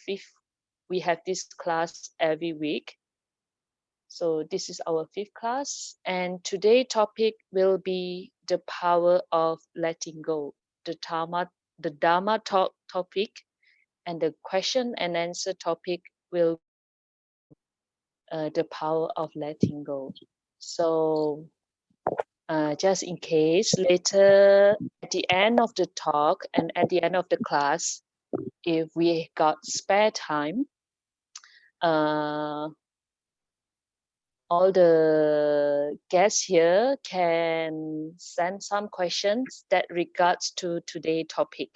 fifth. We have this class every week. So this is our fifth class, and today's topic will be the power of letting go. The Dharma Talk topic, and the question and answer topic will the power of letting go. So just in case later at the end of the talk and at the end of the class, if we got spare time, all the guests here can send some questions that regards to today's topic.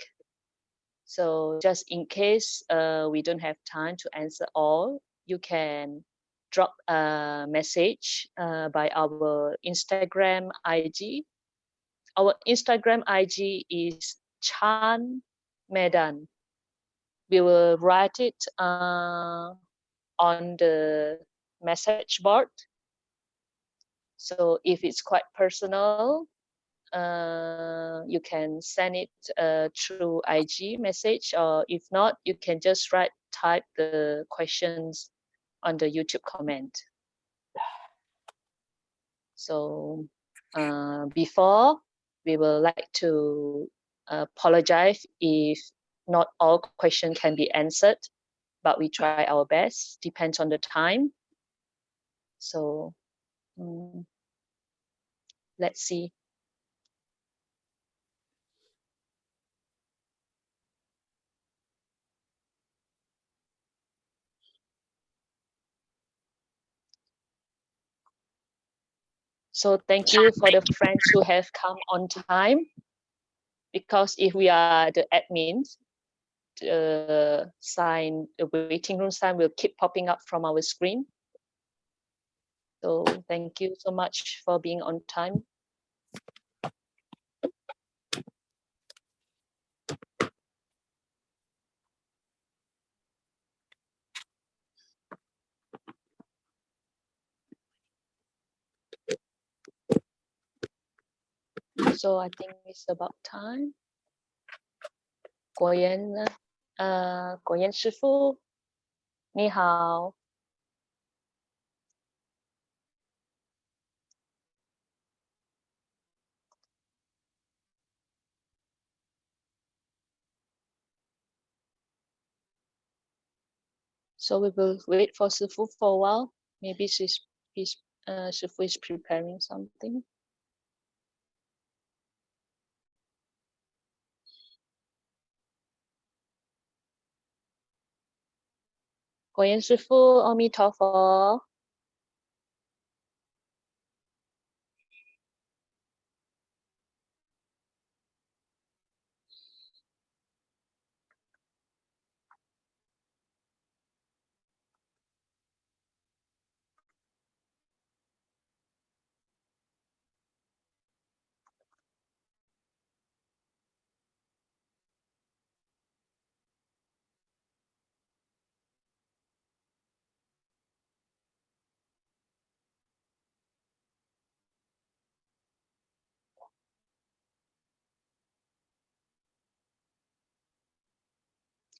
So just in case we don't have time to answer all, you can drop a message by our Instagram IG. Our Instagram IG is Chan Medan. We will write it on the message board. So if it's quite personal, you can send it through IG message, or if not, you can just type the questions on the YouTube comment. So before, we would like to apologize if not all questions can be answered, but we try our best, depends on the time. So let's see. So thank you for the friends who have come on time, because if we are the admins, the waiting room sign will keep popping up from our screen. So thank you so much for being on time. So I think it's about time. Guo Yuan 师父，你好。So we will wait for 师父 for a while. Maybe师父 is preparing something. Guo Yuan 师父，阿弥陀佛。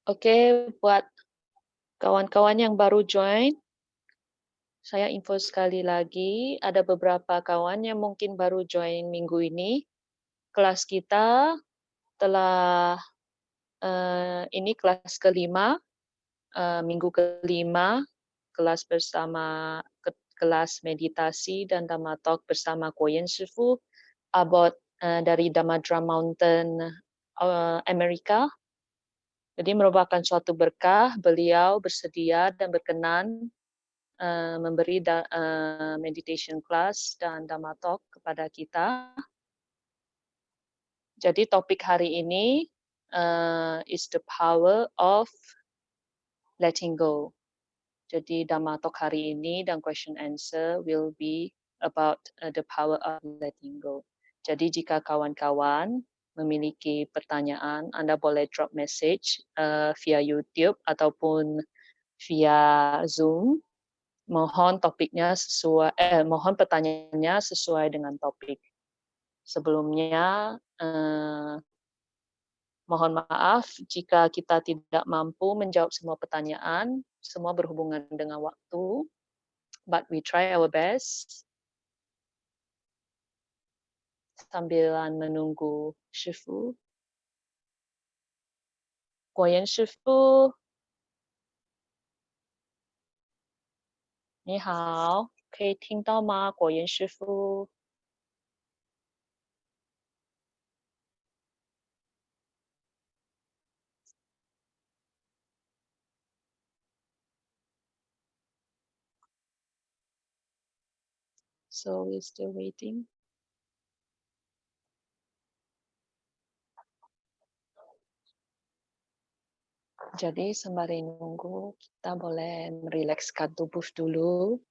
Oke, buat kawan-kawan yang baru join, saya info sekali lagi, ada beberapa kawan yang mungkin baru join minggu ini. Kelas kita telah, ini kelas kelima, minggu kelima, kelas bersama, kelas meditasi dan Dharma Talk bersama Guo Yuan师父, Abbot dari Dharma Drum Mountain, Amerika. Jadi merupakan suatu berkah beliau bersedia dan berkenan memberi meditation class dan Dharma Talk kepada kita. Jadi topik hari ini is the power of letting go. Jadi Dharma Talk hari ini dan question answer will be about the power of letting go. Jadi jika kawan-kawan memiliki pertanyaan, Anda boleh drop message via YouTube ataupun via Zoom. Mohon topiknya sesuai, mohon pertanyaannya sesuai dengan topik. Sebelumnya Mohon maaf jika kita tidak mampu menjawab semua pertanyaan, semua berhubungan dengan waktu, but we try our best. Sambilan menunggu Shifu. Guo Yuan Shifu. 你好，可以听到吗？果园师傅。So we're still waiting. Jadi sembari nunggu, kita boleh merilekskan tubuh dulu.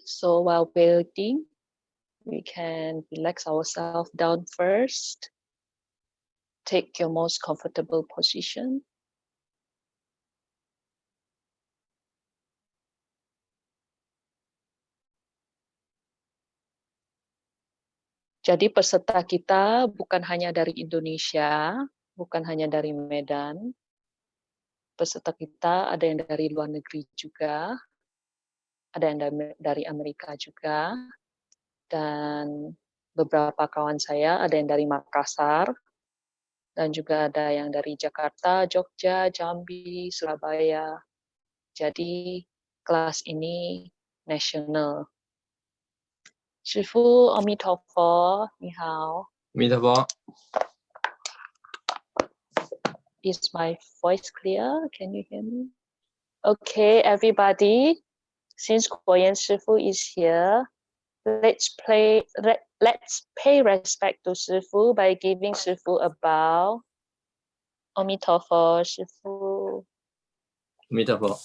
So while waiting, we can relax ourselves down first. Take your most comfortable position. Jadi peserta kita bukan hanya dari Indonesia, bukan hanya dari Medan. Peserta kita ada yang dari luar negeri juga, ada yang dari Amerika juga, dan beberapa kawan saya ada yang dari Makassar, dan juga ada yang dari Jakarta, Jogja, Jambi, Surabaya. Jadi kelas ini nasional. Shifu, Omitofo, ni hao. Omitofo. Is my voice clear? Can you hear me? Okay, everybody. Since Guo Yuan Shifu is here, let's pay respect to Shifu by giving Shifu a bow. Omitofo, Shifu. Omitofo.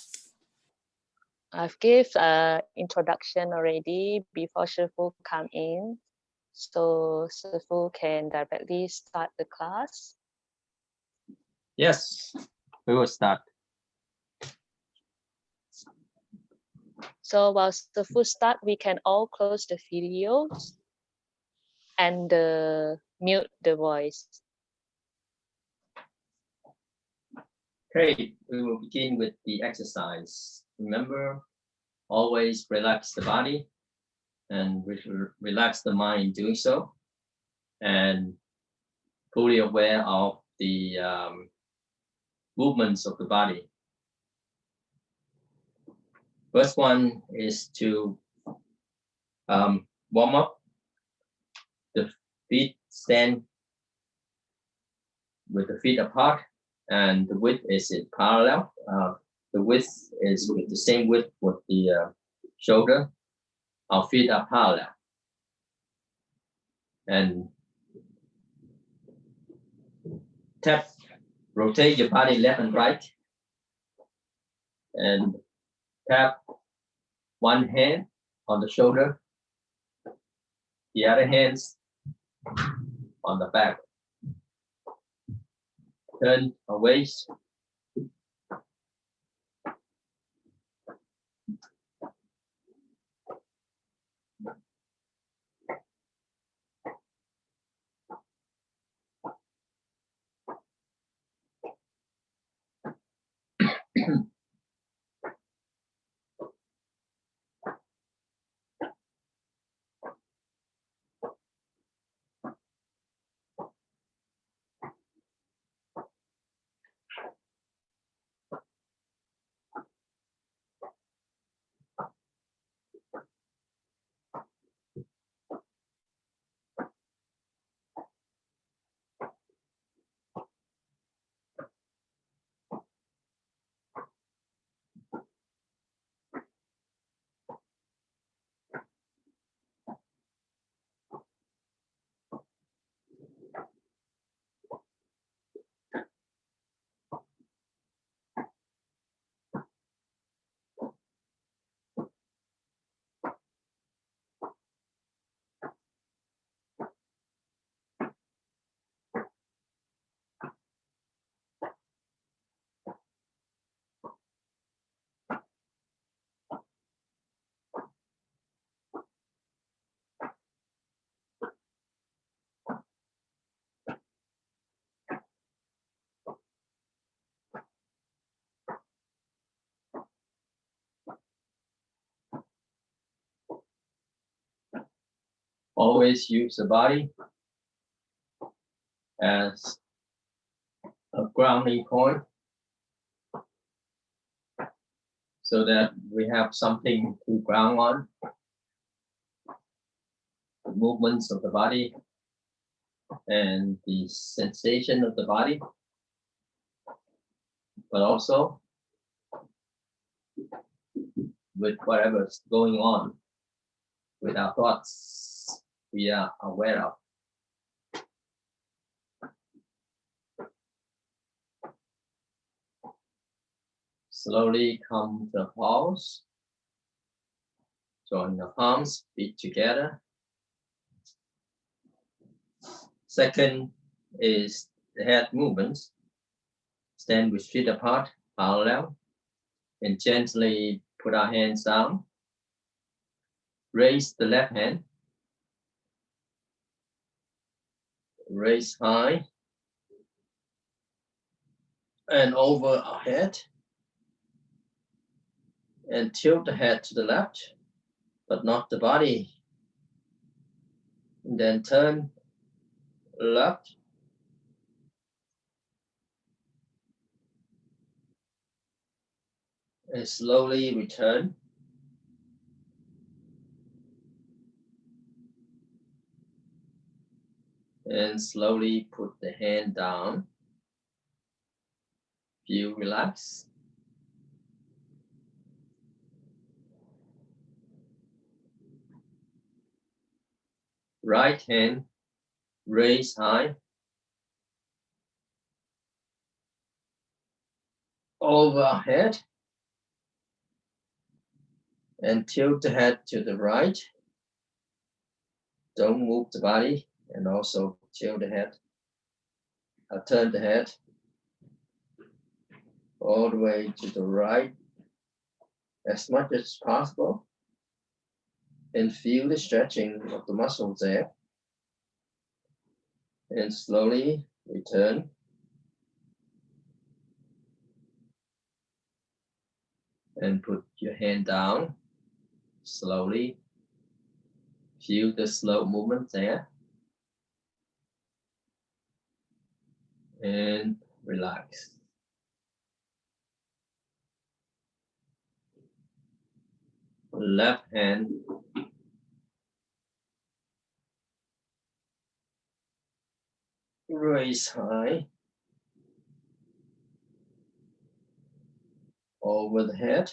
I've given an introduction already before Shifu come in, so Shifu can directly start the class. Yes, we will start. So while Shifu start, we can all close the videos and mute the voice. Okay, we will begin with the exercise. Remember, always relax the body and relax the mind in doing so, and fully aware of the movements of the body. First one is to warm up. The feet stand with the feet apart, and the width is in parallel. The width is with the same width with the shoulder. Our feet are parallel. And rotate your body left and right. And tap one hand on the shoulder, the other hands on the back. Turn away. Always use the body as a grounding point so that we have something to ground on. The movements of the body and the sensation of the body, but also with whatever's going on with our thoughts we are aware of. Slowly come to a pause. Join the palms, feet together. Second is the head movements. Stand with feet apart, parallel, and gently put our hands down. Raise the left hand. Raise high and over our head. And tilt the head to the left, but not the body. And then turn left. And slowly return. And slowly put the hand down. Feel relaxed. Right hand raise high. Over our head. And tilt the head to the right. Don't move the body. And also tilt the head. Turn the head all the way to the right as much as possible. And feel the stretching of the muscles there. And slowly return. And put your hand down. Slowly. Feel the slow movement there. And relax. Left hand raise high over the head,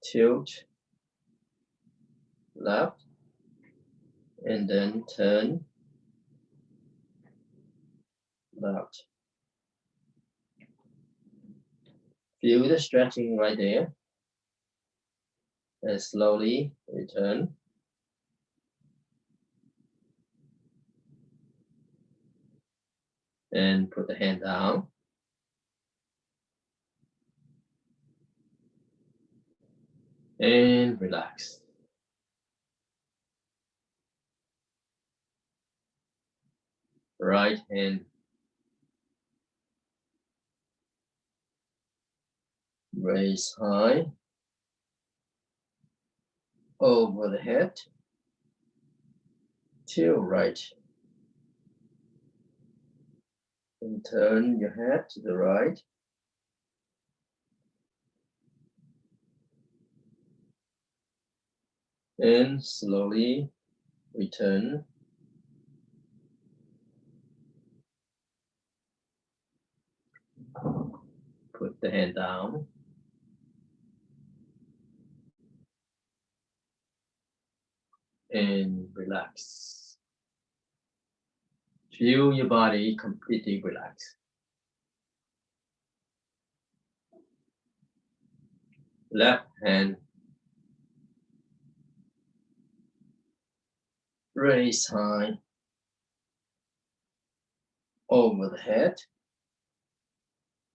tilt left, and then turn left. Feel the stretching right there, and slowly return. And put the hand down. And relax. Right hand raise high over the head, tilt right. And turn your head to the right. And slowly return. Put the hand down. And relax. Feel your body completely relaxed. Left hand raise high over the head,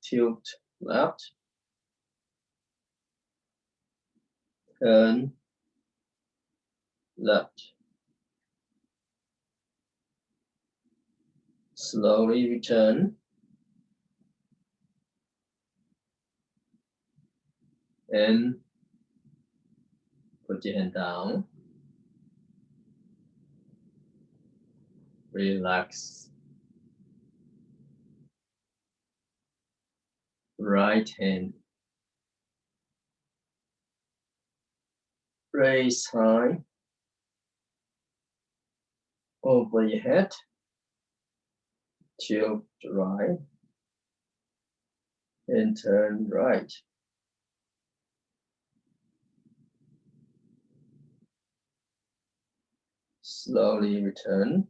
tilt left, turn left. Slowly return. And put your hand down. Relax. Right hand. Raise high over your head. Tilt right and turn right. Slowly return.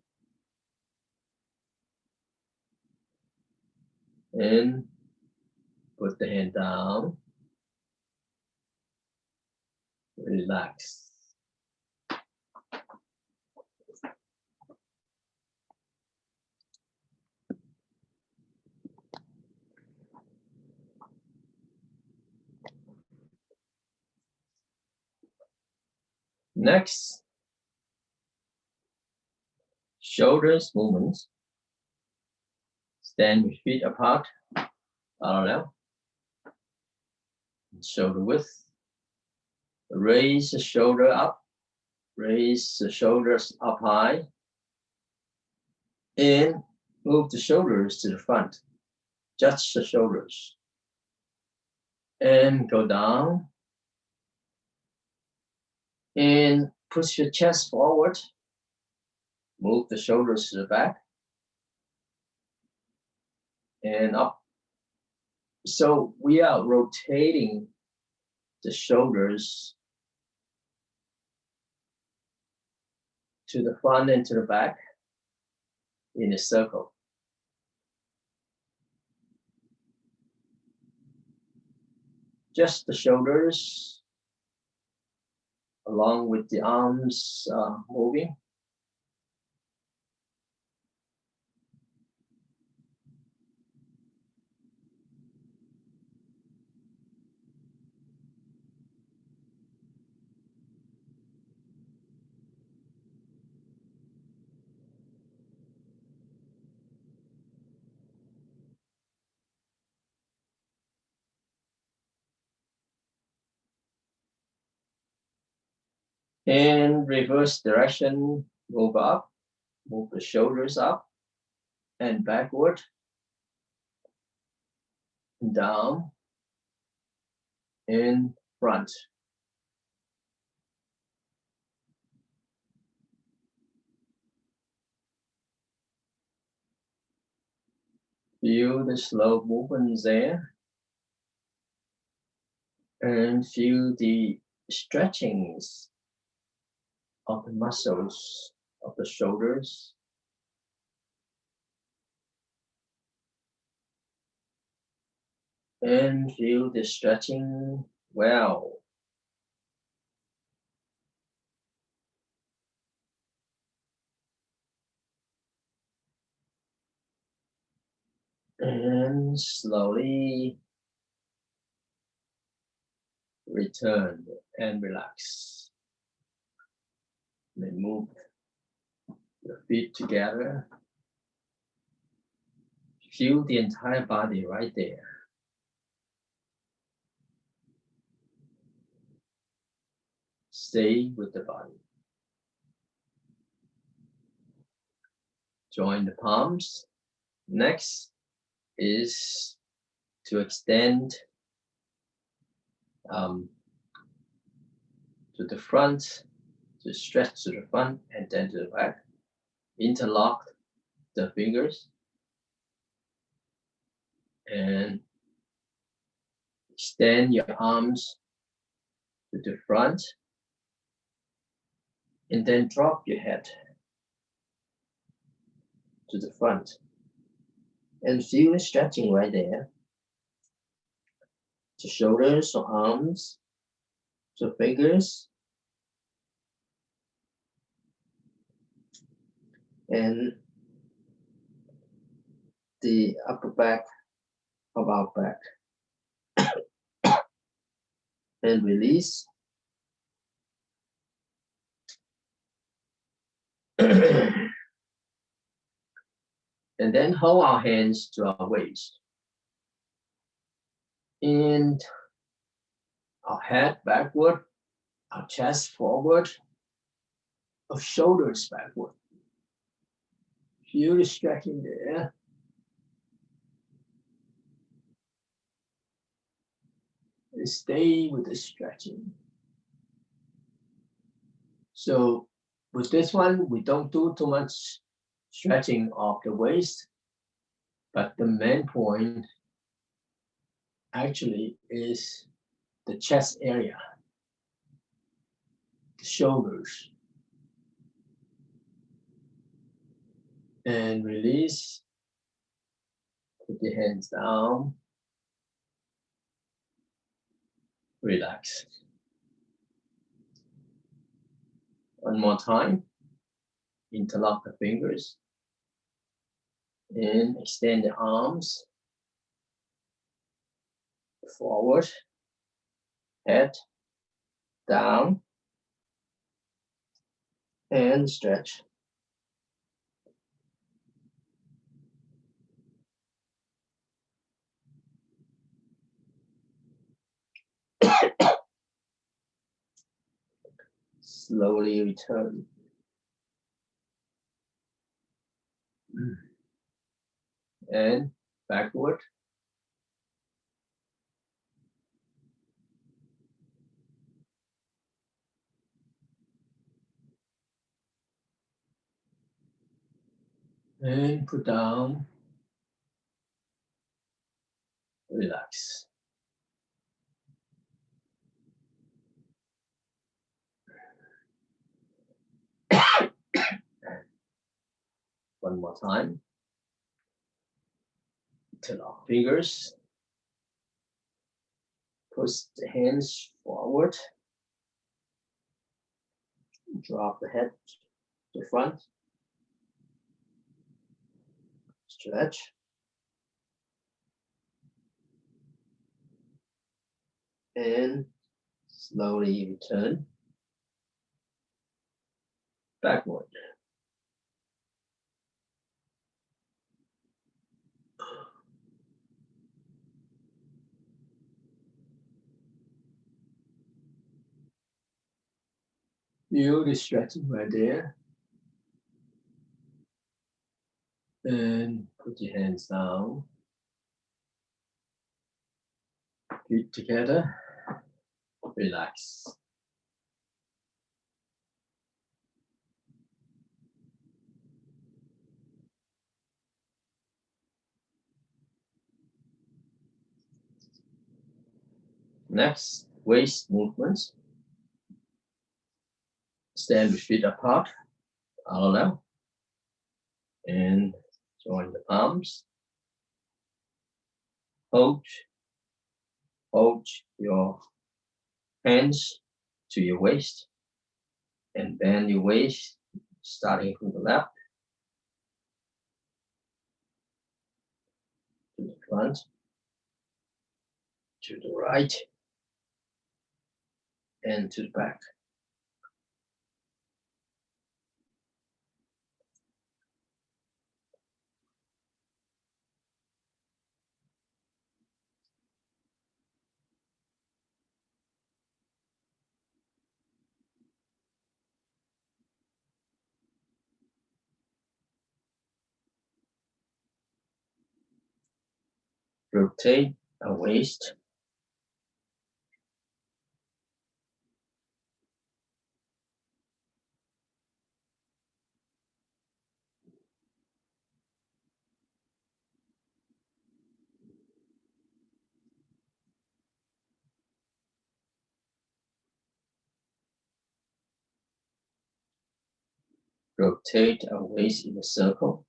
And put the hand down. Relax. Next, shoulders movements. Stand with feet apart, parallel. Shoulder width. Raise the shoulder up. Raise the shoulders up high. And move the shoulders to the front. Just the shoulders. And go down. And push your chest forward. Move the shoulders to the back. And up. So we are rotating the shoulders to the front and to the back in a circle. Just the shoulders along with the arms moving. And reverse direction, move up, move the shoulders up and backward, down, in front. Feel the slow movement there and feel the stretchings of the muscles of the shoulders. And feel the stretching well. And slowly return and relax. Then move your feet together. Feel the entire body right there. Stay with the body. Join the palms. Next is to extend to the front, to stretch to the front and then to the back. Interlock the fingers and extend your arms to the front and then drop your head to the front and feel the stretching right there. The shoulders or arms, the fingers, and the upper back of our back. And release. And then hold our hands to our waist. And our head backward, our chest forward, our shoulders backward. Feel the stretching there. And stay with the stretching. So with this one, we don't do too much stretching of the waist, but the main point actually is the chest area, the shoulders. And release. Put your hands down. Relax. One more time. Interlock the fingers. And extend the arms. Forward. Head. Down. And stretch. Slowly return. And backward. And put down. Relax. One more time. Interlock fingers. Push the hands forward. Drop the head to the front. Stretch. And slowly return. Backward. Feel the stretching right there. And put your hands down. Feet together. Relax. Next, waist movements. Stand with feet apart, parallel. And join the palms. Hold your hands to your waist. And bend your waist, starting from the left to the front, to the right, and to the back. Rotate our waist. Rotate our waist in a circle.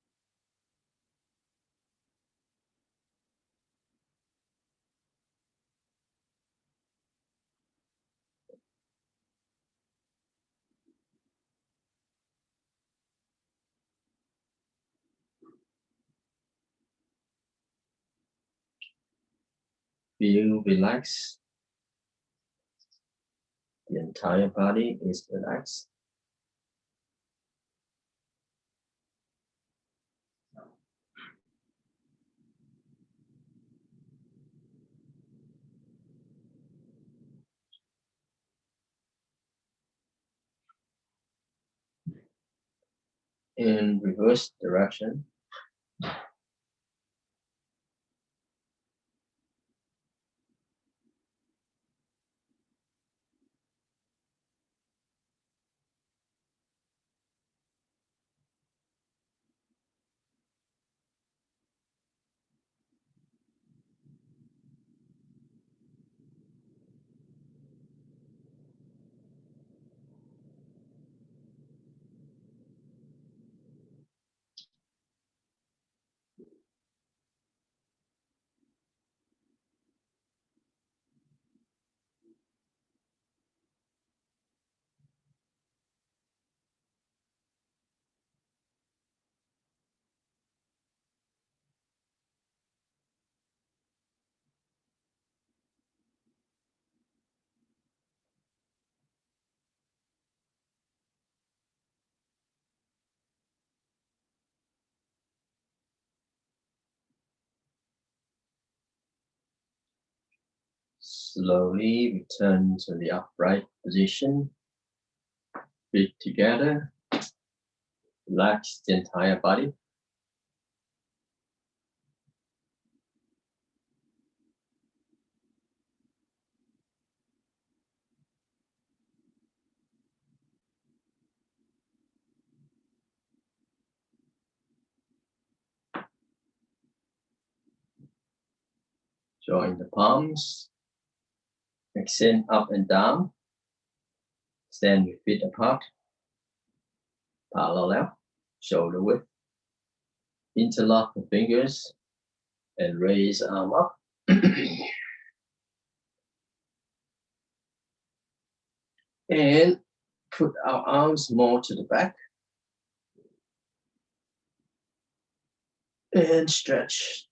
Feel relaxed. The entire body is relaxed. in reverse direction. Slowly return to the upright position. Feet together. Relax the entire body. Join the palms. Extend up and down. Stand with feet apart. Parallel. Shoulder width. Interlock the fingers and raise arm up. And put our arms more to the back. And stretch.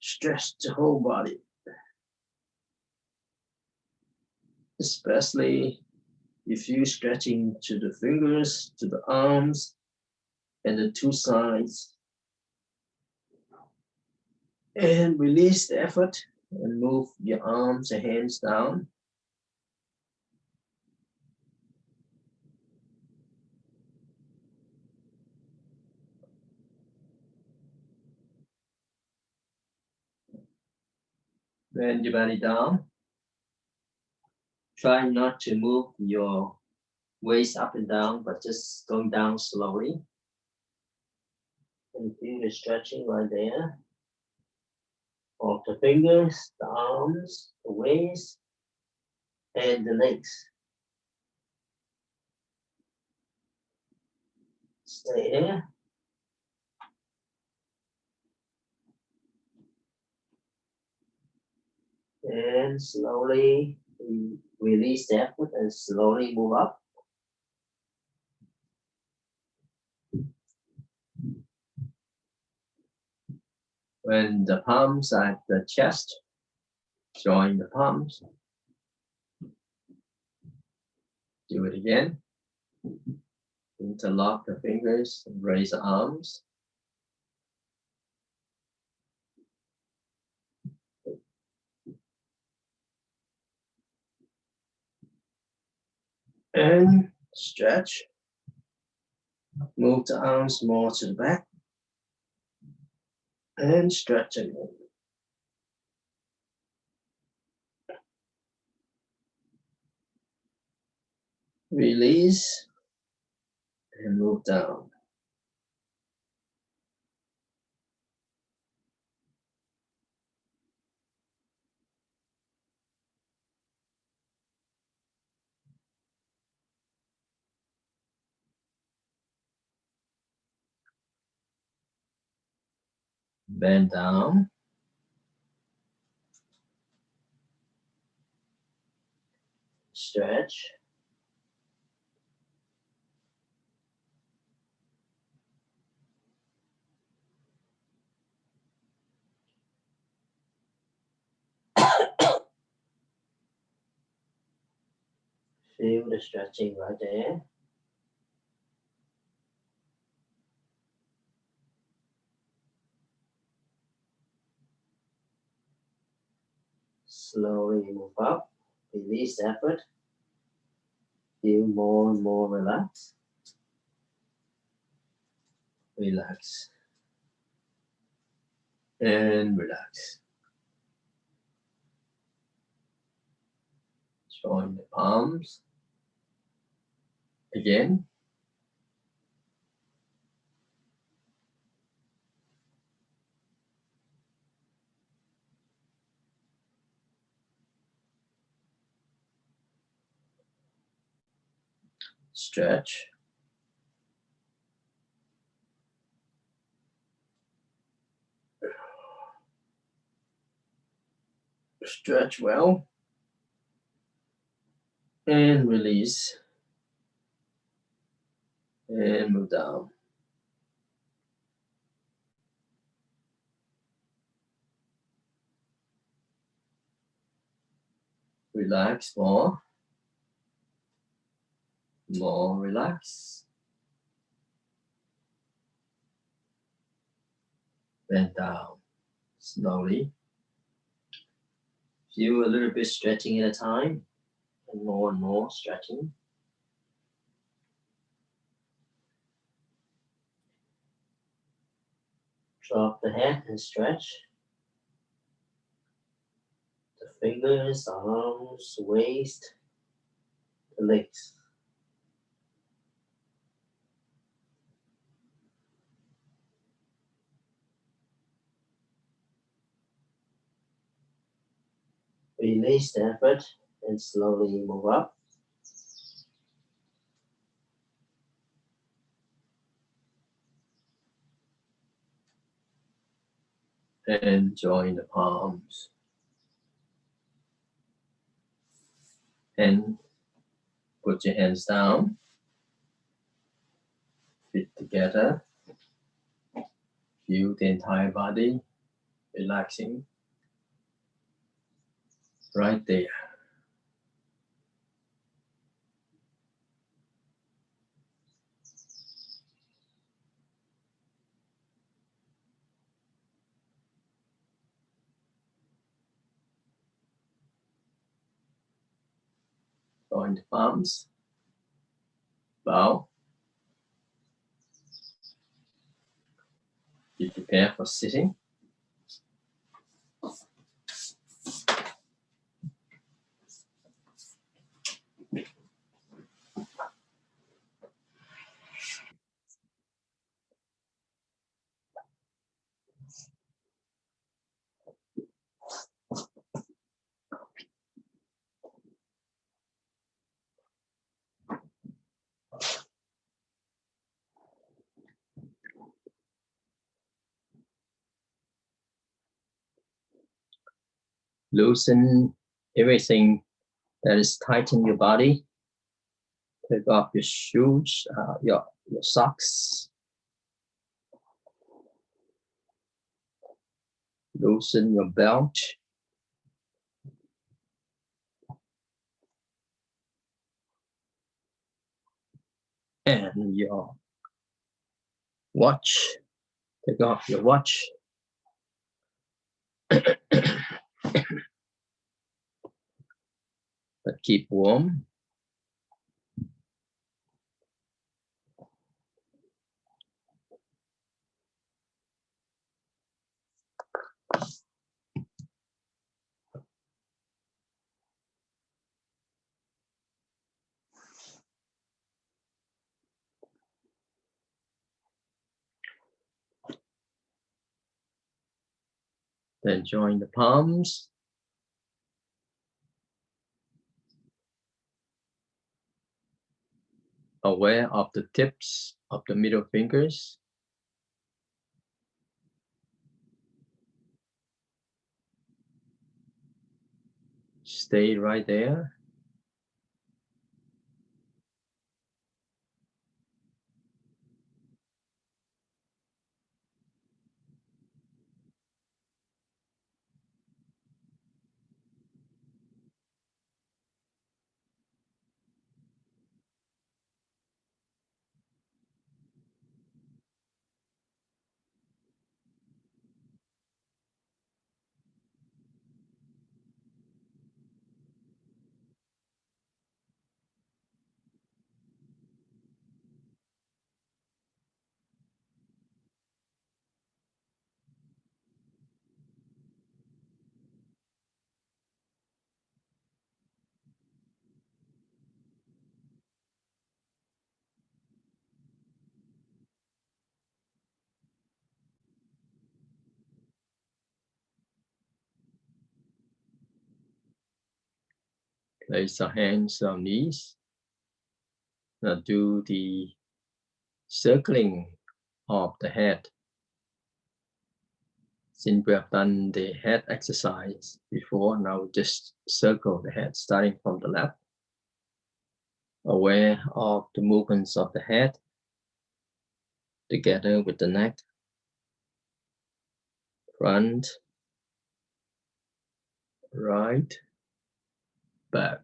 Stretch the whole body. Especially if you're stretching to the fingers, to the arms, and the two sides. And release the effort and move your arms and hands down. Bend your belly down. Try not to move your waist up and down, but just going down slowly. And feel the stretching right there. Of the fingers, the arms, the waist, and the legs. Stay there. And slowly release the effort and slowly move up. When the palms are at the chest, join the palms. Do it again. Interlock the fingers and raise the arms. And stretch. Move the arms more to the back. And stretch again. Release and move down. Bend down. Stretch. Feel the stretching right there. Slowly move up. Release effort. Feel more and more relaxed. relax, and relax. Join the palms. Again. Stretch. Stretch well. And release. And move down. Relax more. More relax. Bend down slowly. Feel a little bit stretching at a time, and more stretching. Drop the head and stretch. The fingers, arms, waist, the legs. Release the effort and slowly move up. And join the palms. And put your hands down. Feet together. Feel the entire body relaxing. Right there. Join the palms. Bow. Be prepared for sitting. Loosen everything that is tight in your body. Take off your shoes, your socks. Loosen your belt. And your watch. Take off your watch. But keep warm. Then join the palms. Aware of the tips of the middle fingers. Stay right there. Place our hands on knees. Now do the circling of the head. Since we have done the head exercise before, now just circle the head starting from the left. Aware of the movements of the head together with the neck, front, right, back.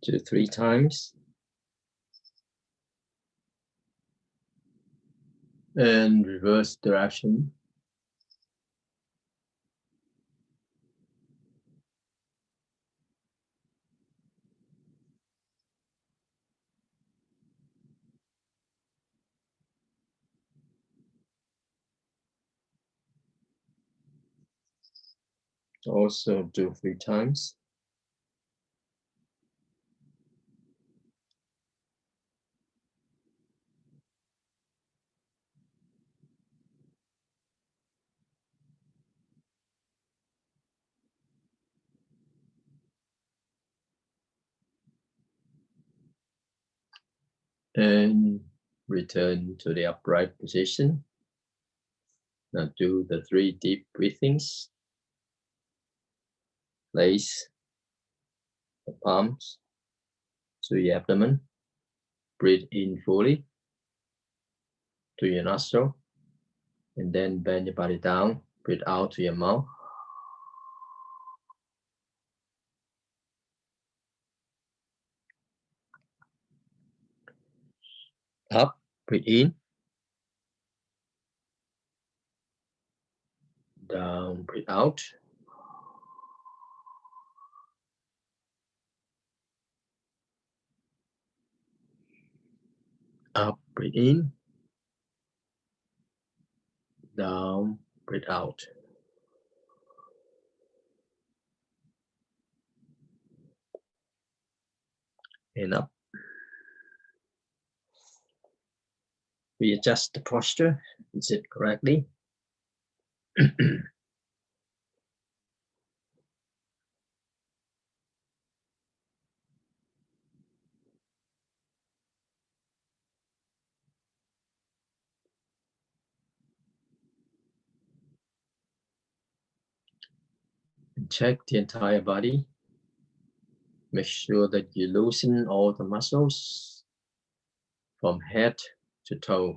Two, 3 times. And reverse direction. Also do 3 times. And return to the upright position. Now do the 3 deep breathings. Place the palms to your abdomen. Breathe in fully to your nostril. And then bend your body down. Breathe out to your mouth. Up, breathe in. Down, breathe out. Up, breathe in. Down, breathe out. And up. Readjust the posture. Sit correctly. And check the entire body. Make sure that you loosen all the muscles from head to toes.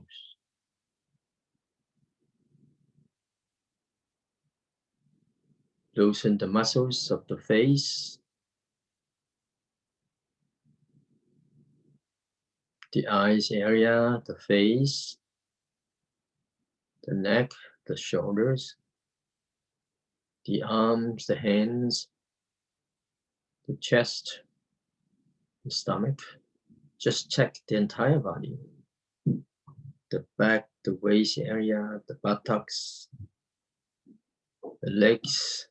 Loosen the muscles of the face, the eyes area, the face, the neck, the shoulders, the arms, the hands, the chest, the stomach. Just check the entire body. The back, the waist area, the buttocks, the legs.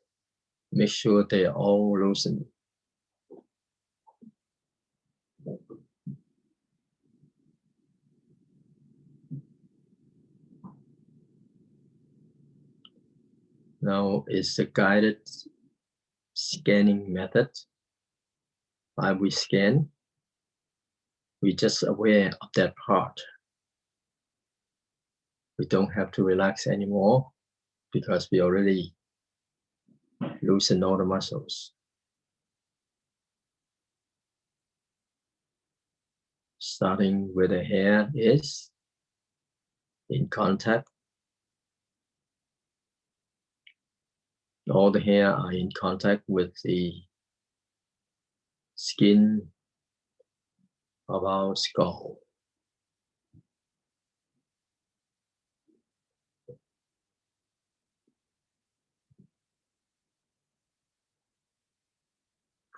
Make sure they are all loosened. Now is the guided scanning method. While we scan, we're just aware of that part. We don't have to relax anymore because we already loosen all the muscles. Starting where the hair is in contact. All the hair are in contact with the skin of our skull.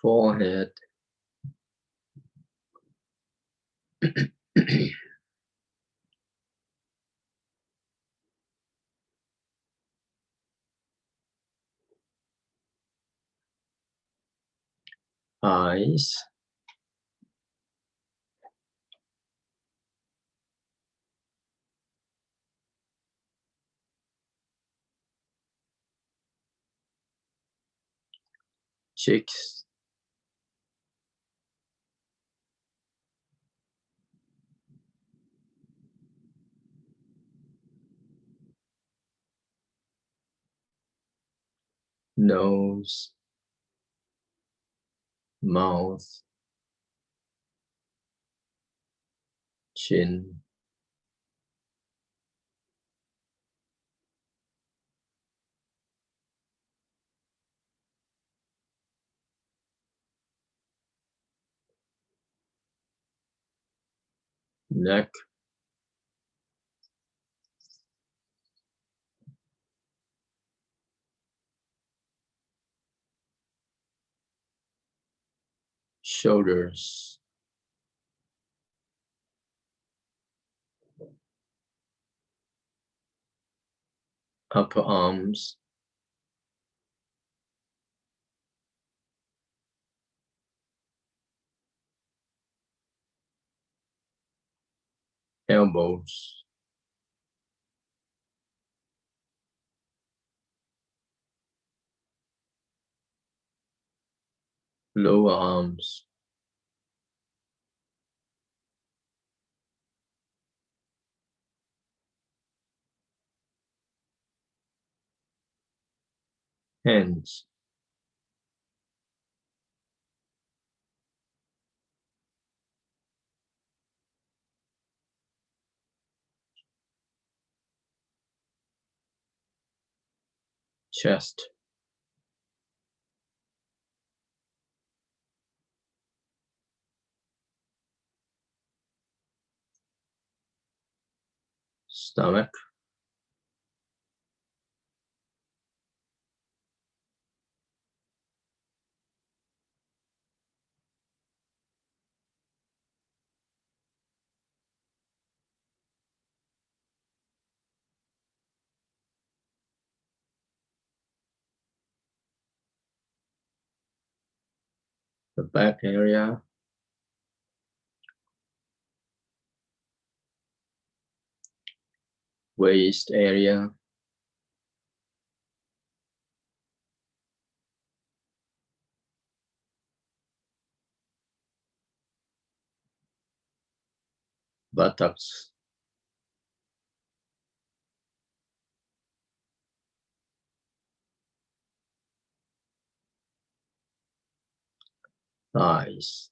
Forehead. eyes, cheeks, nose, mouth, chin, neck, shoulders, upper arms, elbows, lower arms, hands, chest, stomach, the back area, waist area, buttocks, thighs,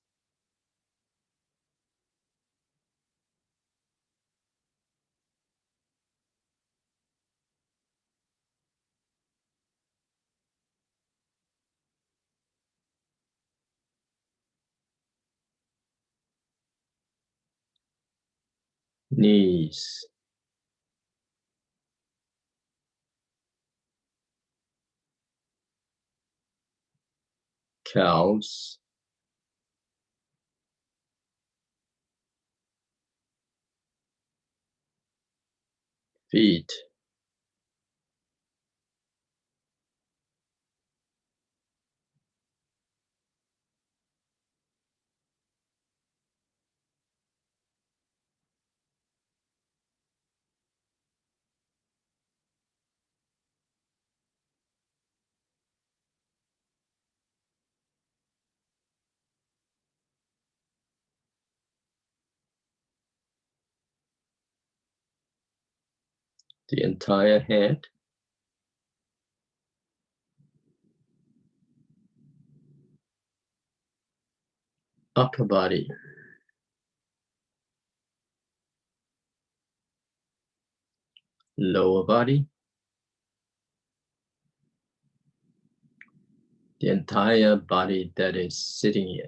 knees, calves, feet, the entire head, upper body, lower body, the entire body that is sitting here.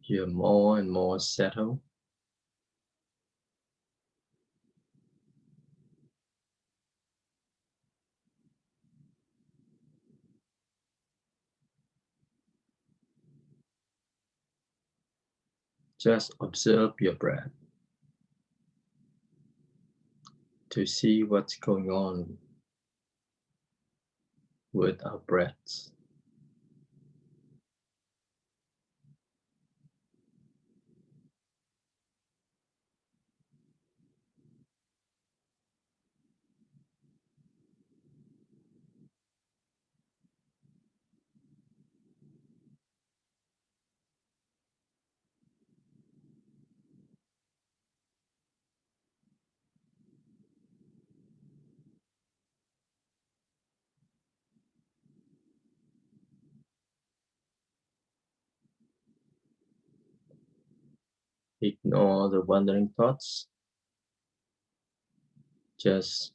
You're more and more settled. Just observe your breath to see what's going on with our breaths. Ignore the wandering thoughts. Just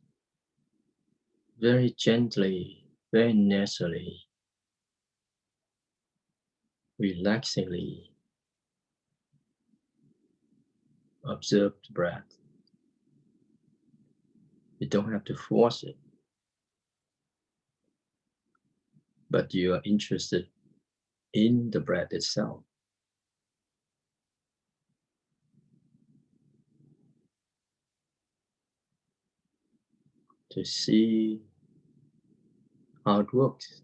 very gently, very naturally, relaxingly observe the breath. You don't have to force it, but you are interested in the breath itself. To see how it works.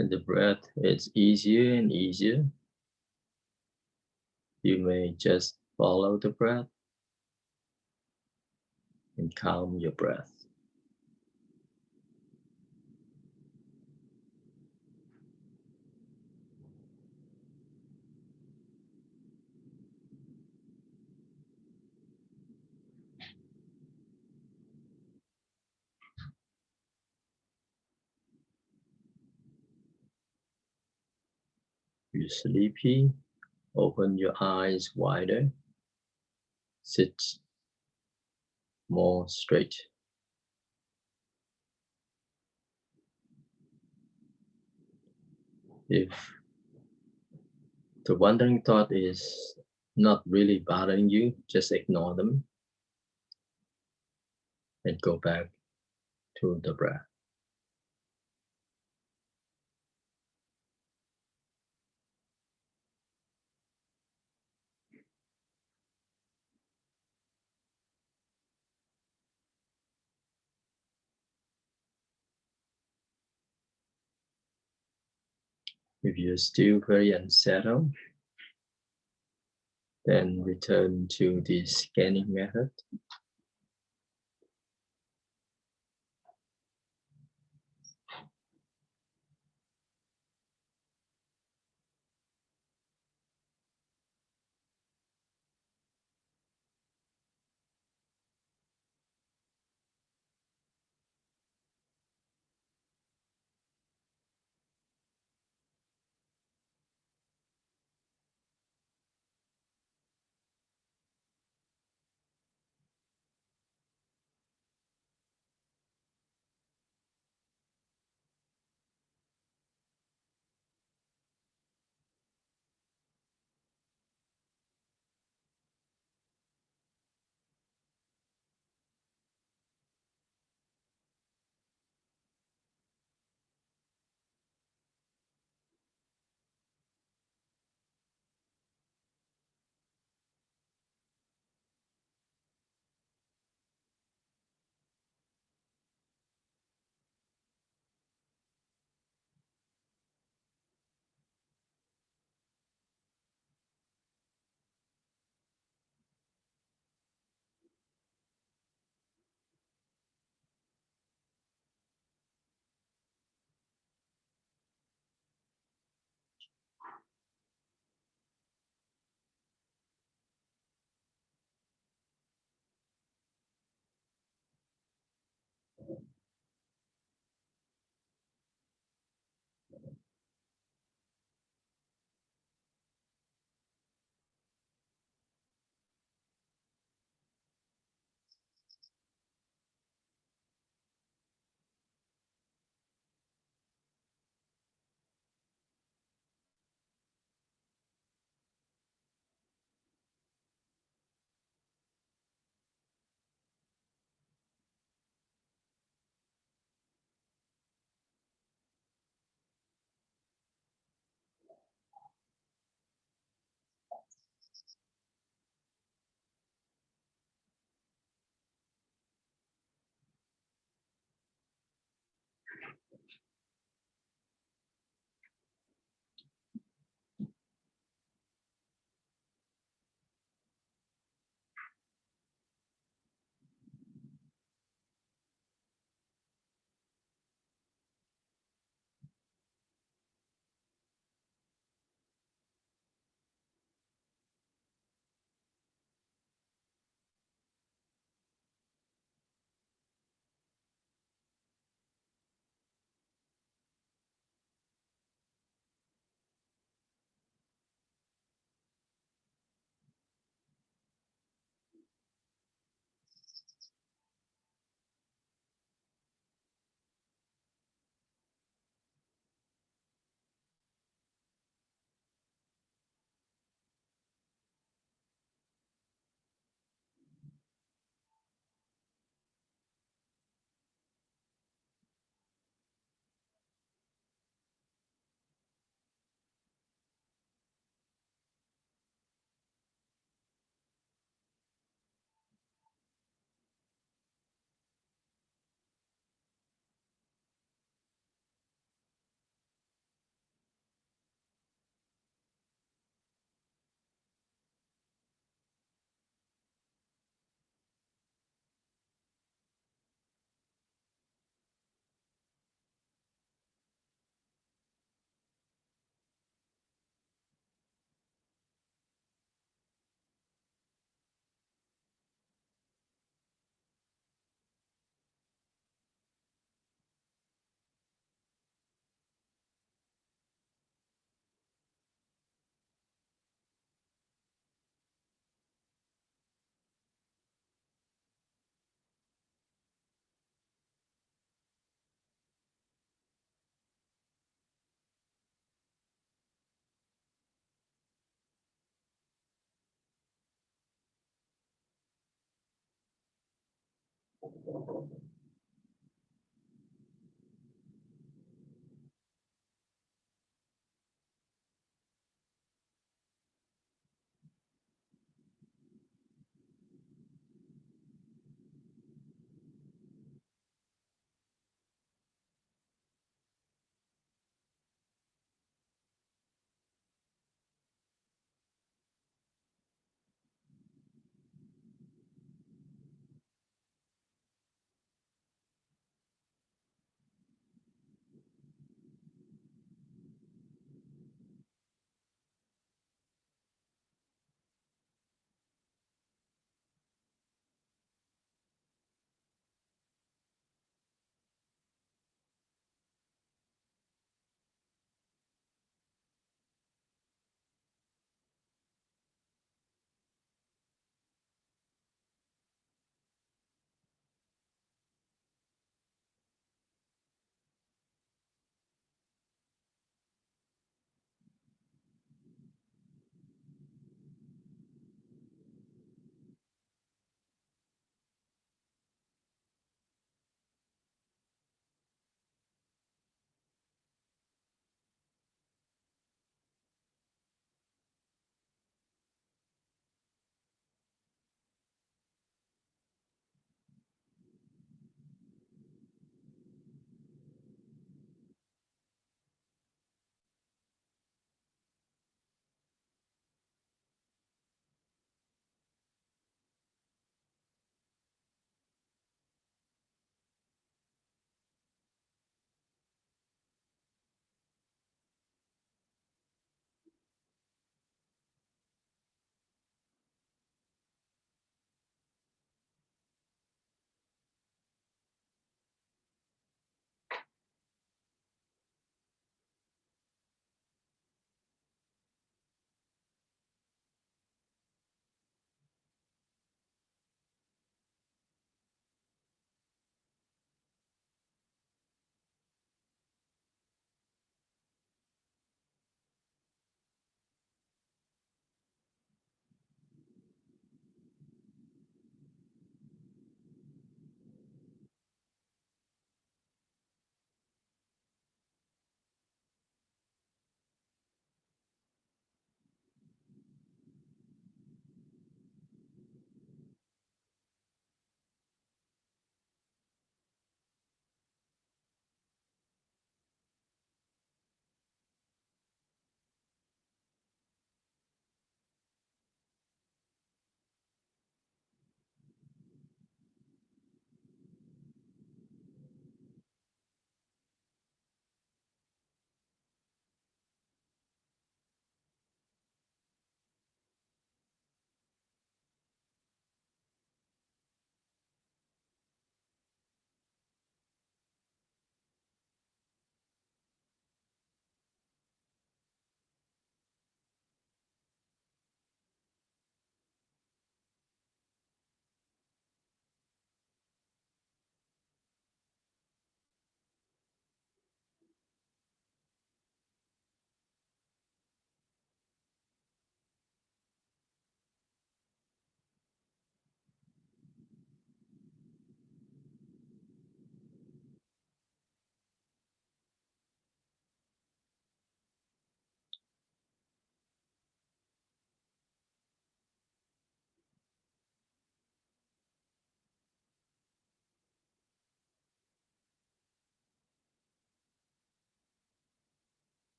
And the breath is easier and easier. You may just follow the breath and calm your breath. If you're sleepy, open your eyes wider. Sit more straight. If the wandering thought is not really bothering you, just ignore them and go back to the breath. If you're still very unsettled, then return to the scanning method.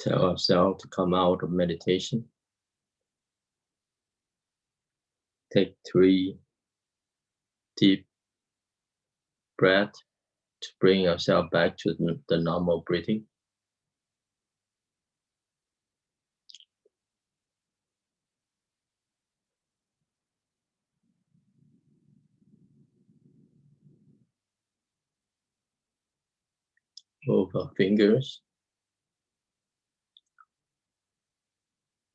Tell ourselves to come out of meditation. Take 3 deep breaths to bring ourselves back to the normal breathing. Move our fingers.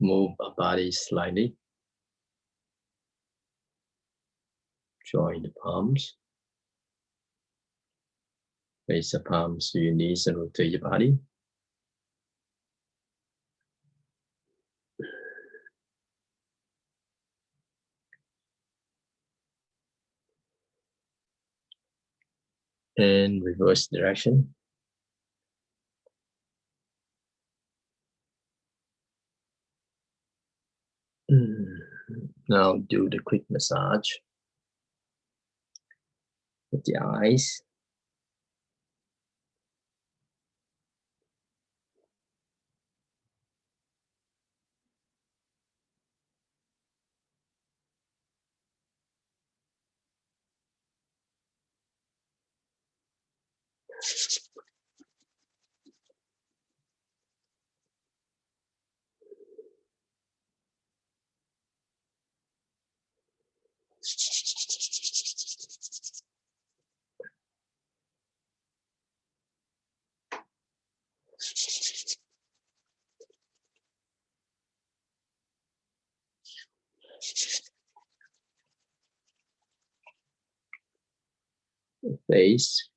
Move our body slightly. Join the palms. Raise the palms to your knees and rotate your body. And reverse direction. Now do the quick massage with the eyes. Face.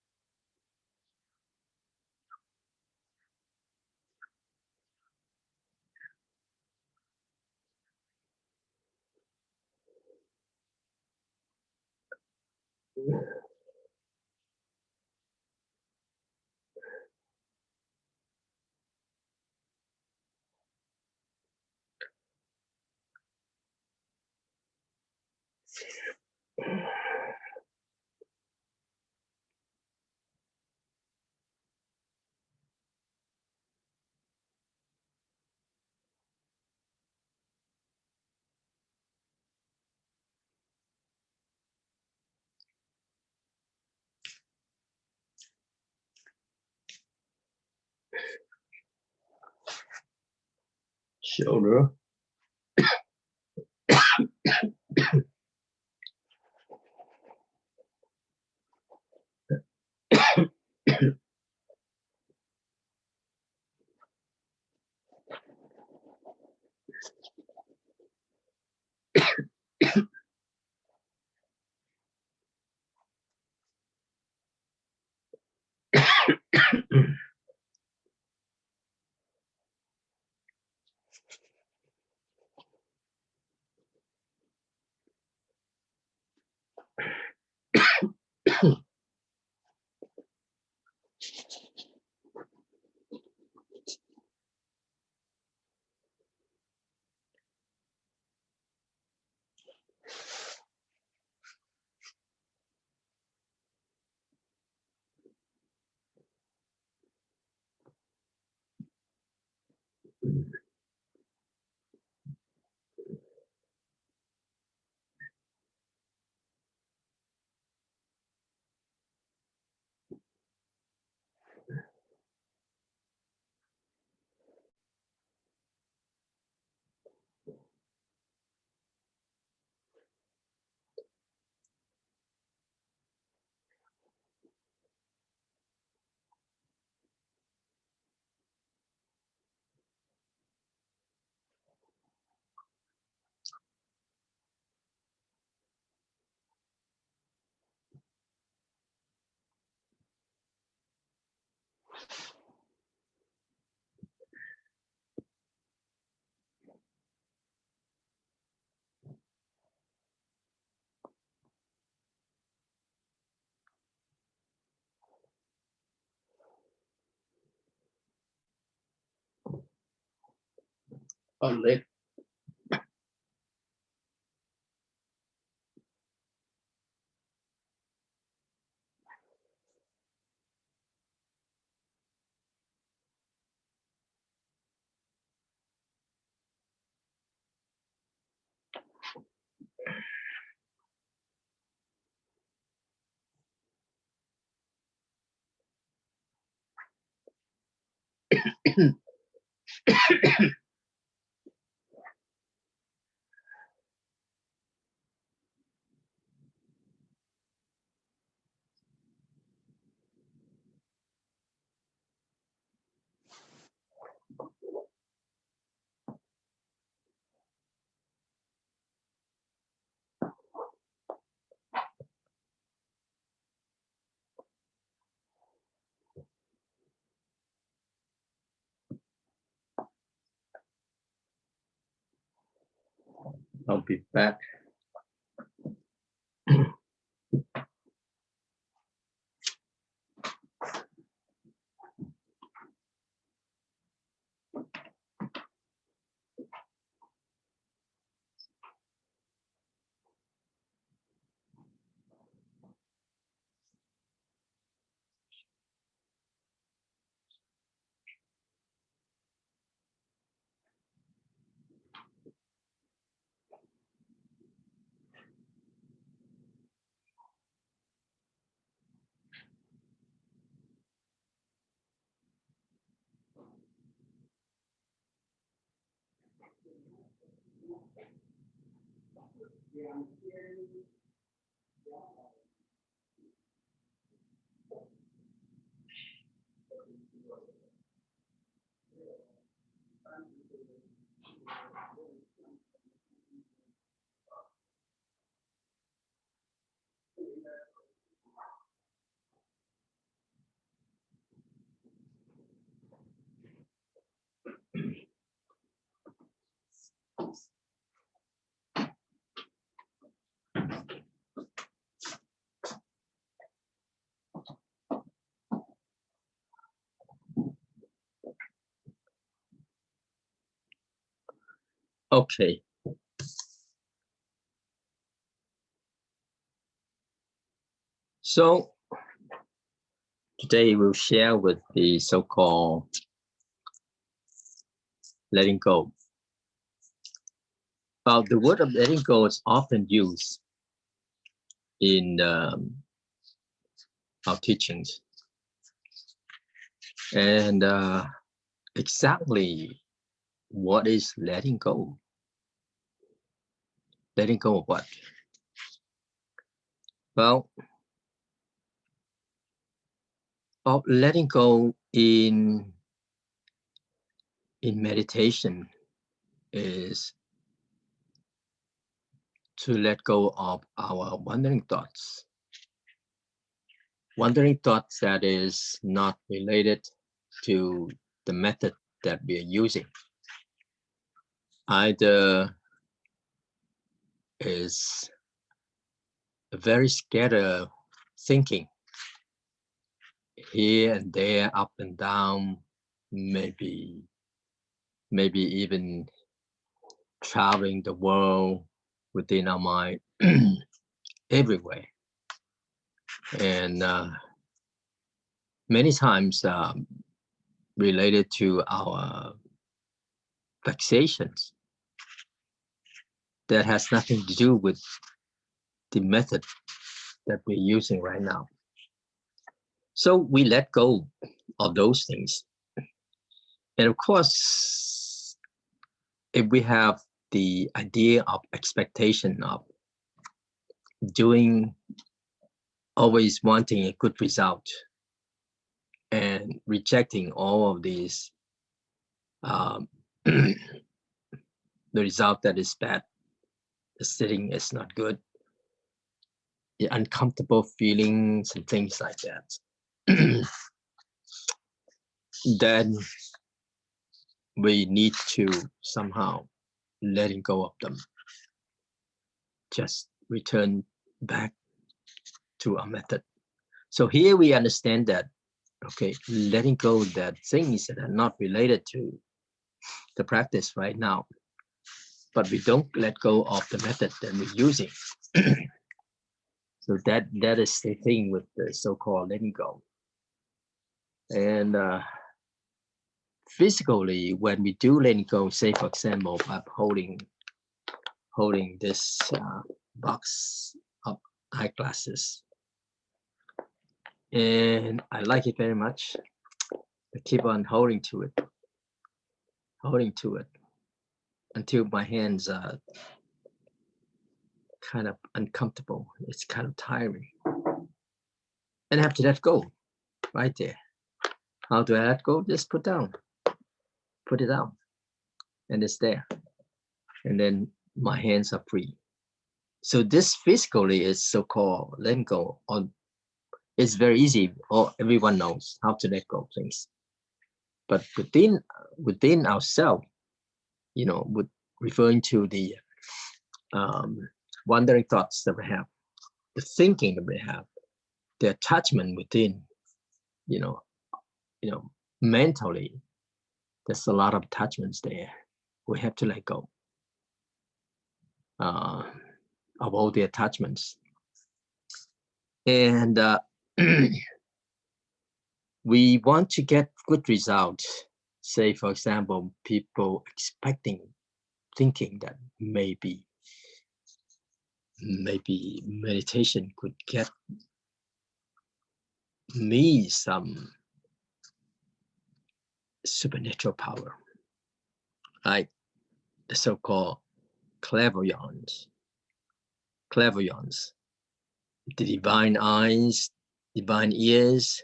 Shoulder. Our leg. I'll be back. Okay. So today we'll share with the so-called letting go. Well, the word of letting go is often used in our teachings. And exactly what is letting go? Letting go of what? Well, of letting go in meditation is to let go of our wandering thoughts. Wandering thoughts that is not related to the method that we are using. Either is a very scattered thinking here and there, up and down, maybe even traveling the world within our mind, everywhere. And many times related to our fixations that has nothing to do with the method that we're using right now. So we let go of those things. And of course, if we have the idea of expectation of doing, always wanting a good result and rejecting all of these, the result that is bad, the sitting is not good, the uncomfortable feelings and things like that, then we need to somehow letting go of them. Just return back to our method. So here we understand that, okay, letting go of that things that are not related to the practice right now, but we don't let go of the method that we're using. So that is the thing with the so-called letting go. And physically, when we do letting go, say for example, by holding this box of eyeglasses, and I like it very much. I keep on holding to it. holding to it until my hands are kind of uncomfortable. It's kind of tiring. And I have to let go right there. How do I let go? Just put it down. And it's there. And then my hands are free. So this physically is so-called letting go. It's very easy. Everyone knows how to let go of things. But within ourselves, with referring to the wandering thoughts that we have, the thinking that we have, the attachment within, mentally, there's a lot of attachments there. We have to let go of all the attachments. And we want to get good results. Say, for example, people thinking that maybe meditation could get me some supernatural power, like the so-called clairvoyance, the divine eyes, divine ears,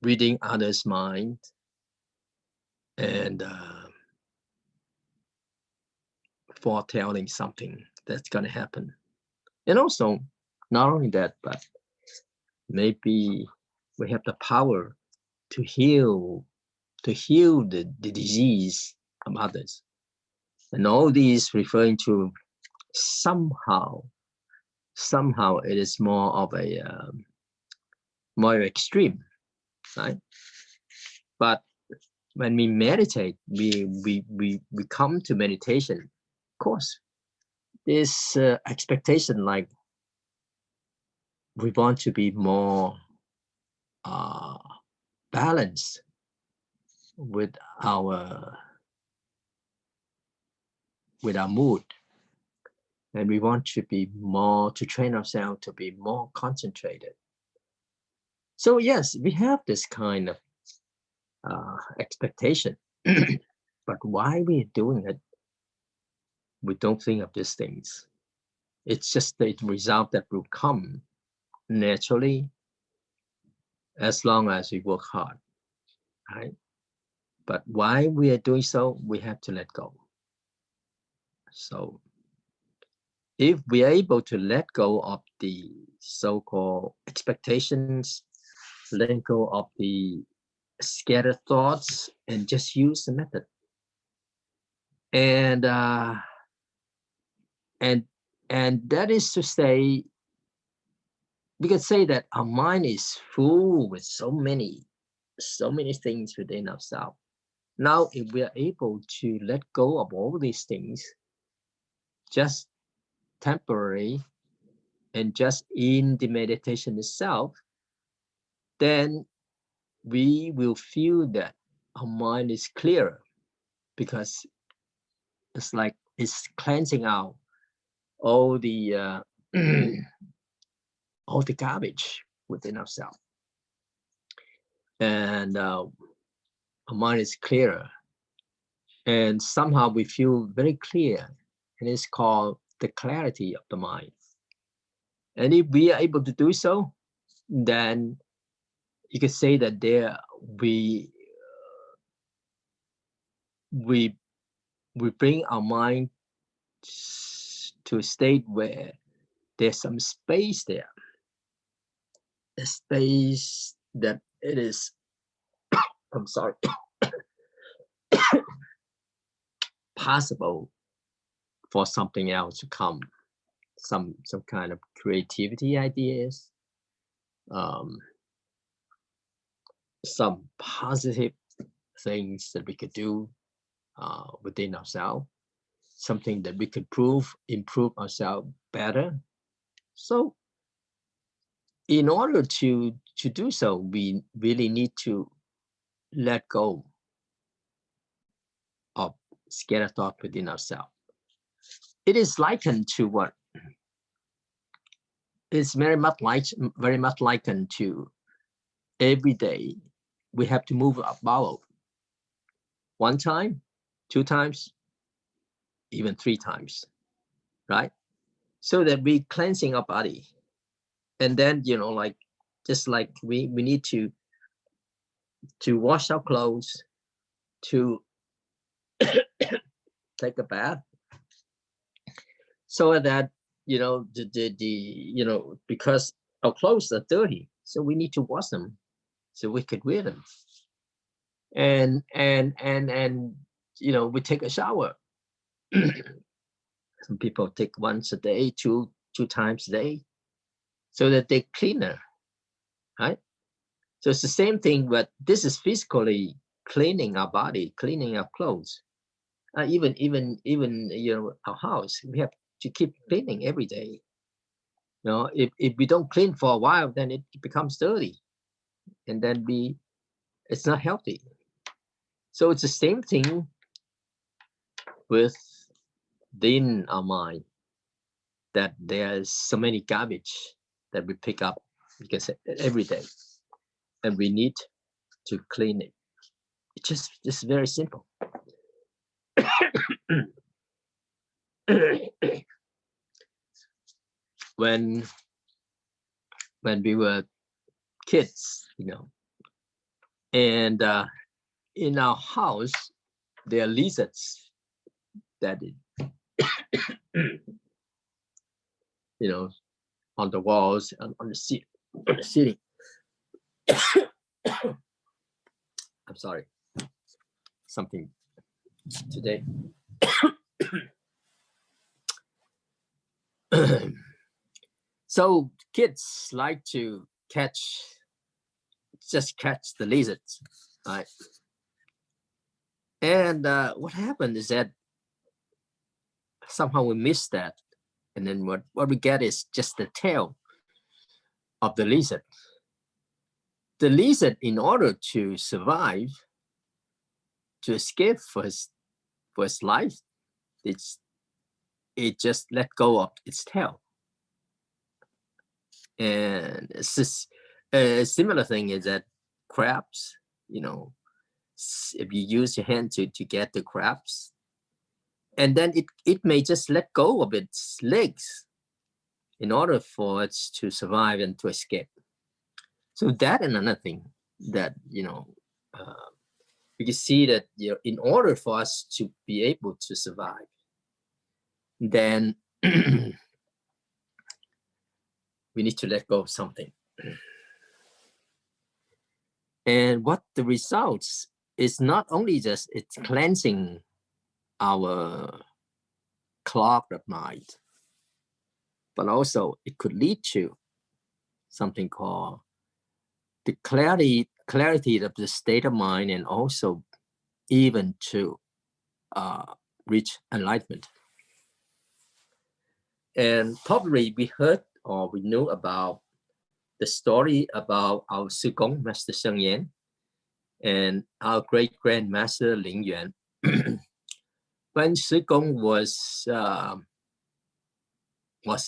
reading others' mind, and foretelling something that's going to happen. And also, not only that, but maybe we have the power to heal the disease of others. And all these referring to somehow it is more of a more extreme, right? But when we meditate, we come to meditation. Of course, this expectation, like we want to be more balanced with our mood, and we want to train ourselves to be more concentrated. So yes, we have this kind of expectation, but why we're doing it, we don't think of these things. It's just the result that will come naturally as long as we work hard, right? But why we are doing so, we have to let go. So if we are able to let go of the so-called expectations, letting go of the scattered thoughts, and just use the method, and that is to say, we can say that our mind is full with so many things within ourselves. Now, if we are able to let go of all these things, just temporary, and just in the meditation itself, then we will feel that our mind is clearer, because it's like it's cleansing out all the all the garbage within ourselves, and our mind is clearer, and somehow we feel very clear, and it's called the clarity of the mind. And if we are able to do so, then you could say that we bring our mind to a state where there's some space there, a space that it is I'm sorry possible for something else to come, some kind of creativity ideas, some positive things that we could do within ourselves, something that we could improve ourselves better. So in order to do so, we really need to let go of scattered thought within ourselves. It is likened to what? It's very much likened to every day we have to move our bowel. One time 2 times, even 3 times, right? So that we cleansing our body. And then, you know, like, just like we need to wash our clothes, to take a bath, so that, you know, you know, because our clothes are dirty, so we need to wash them so we could wear them. And you know, we take a shower. Some people take once a day, two times a day, so that they're cleaner, right? So it's the same thing, but this is physically cleaning our body, cleaning our clothes. Even you know, our house, we have to keep cleaning every day. You know, if we don't clean for a while, then it becomes dirty, and then it's not healthy. So it's the same thing within our mind, that there's so many garbage that we pick up, because every day, and we need to clean it. It's just very simple. When we were kids, you know, and in our house there are lizards that you know, on the walls, on the ceiling. I'm sorry, something today. So kids like to catch the lizards, right? And what happened is that somehow we miss that, and then what we get is just the tail of the lizard. The lizard, in order to survive, to escape for his life, it just let go of its tail. And it's just a similar thing is that crabs, you know, if you use your hand to get the crabs, and then it may just let go of its legs in order for it to survive and to escape. So that and another thing that, you know, you can see that, you know, in order for us to be able to survive, then we need to let go of something. And what the results is not only just it's cleansing our clogged mind, but also it could lead to something called the clarity of the state of mind, and also even to reach enlightenment. And probably we heard or we know about the story about our Sugong, Master Sheng Yen, and our great grandmaster Ling Yuan. When Sugong was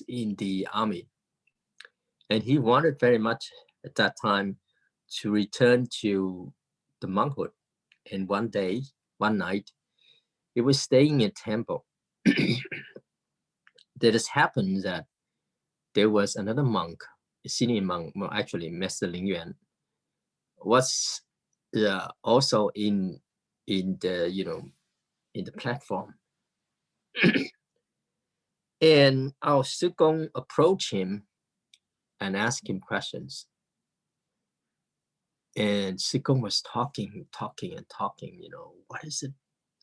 in the army, and he wanted very much at that time to return to the monkhood. And one night, he was staying in a temple. There just happened that there was another monk, a senior monk, well, actually Master Ling Yuan, was also in the, you know, in the platform. And our Sugong approached him and asked him questions. And Sugong was talking, you know, what is it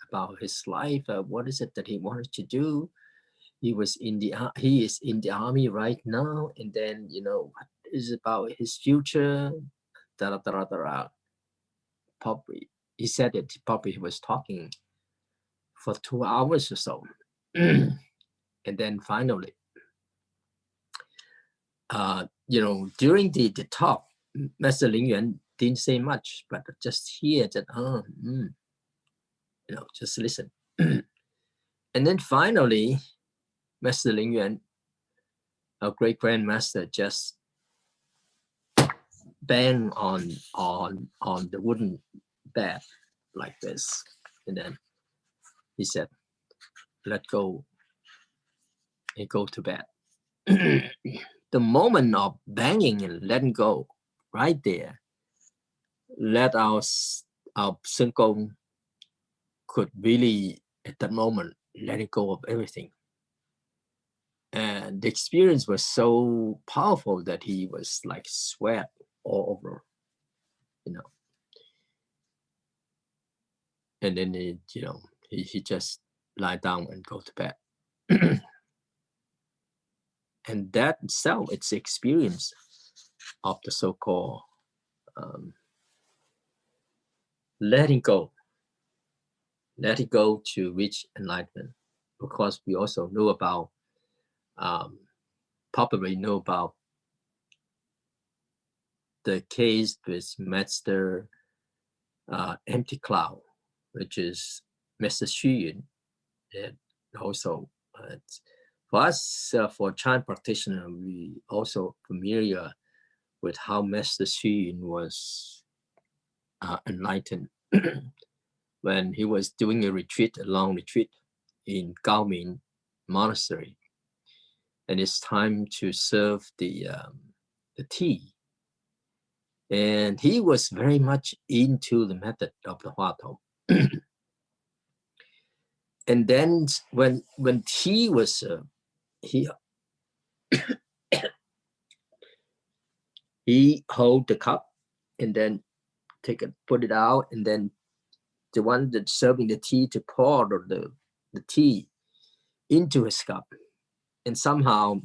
about his life? What is it that he wanted to do? He is in the army right now, and then, you know, what is about his future? Probably he said that probably he was talking for 2 hours or so. And then finally, you know, during the talk, Master Ling Yuan didn't say much, but just hear that, you know, just listen. And then finally, Master Ling Yuan, our great grandmaster, just bang on the wooden bed like this, and then he said, let go and go to bed. The moment of banging and letting go, right there, let our Sun Gong could really, at that moment, letting go of everything. And the experience was so powerful that he was like sweat all over, you know. And then he just lie down and go to bed. And that itself, it's the experience of the so-called letting go to reach enlightenment. Of course, we also know about, probably know about the case with Master Empty Cloud, which is Master Xu Yun. And also, for us, for Chan practitioner, we also familiar with how Master Xu Yun was enlightened when he was doing a long retreat in Gaomin Monastery, and it's time to serve the tea. And he was very much into the method of the Hua Tong. And then when tea was he hold the cup and then put it out, and then the one that's serving the tea to pour the tea into his cup. And somehow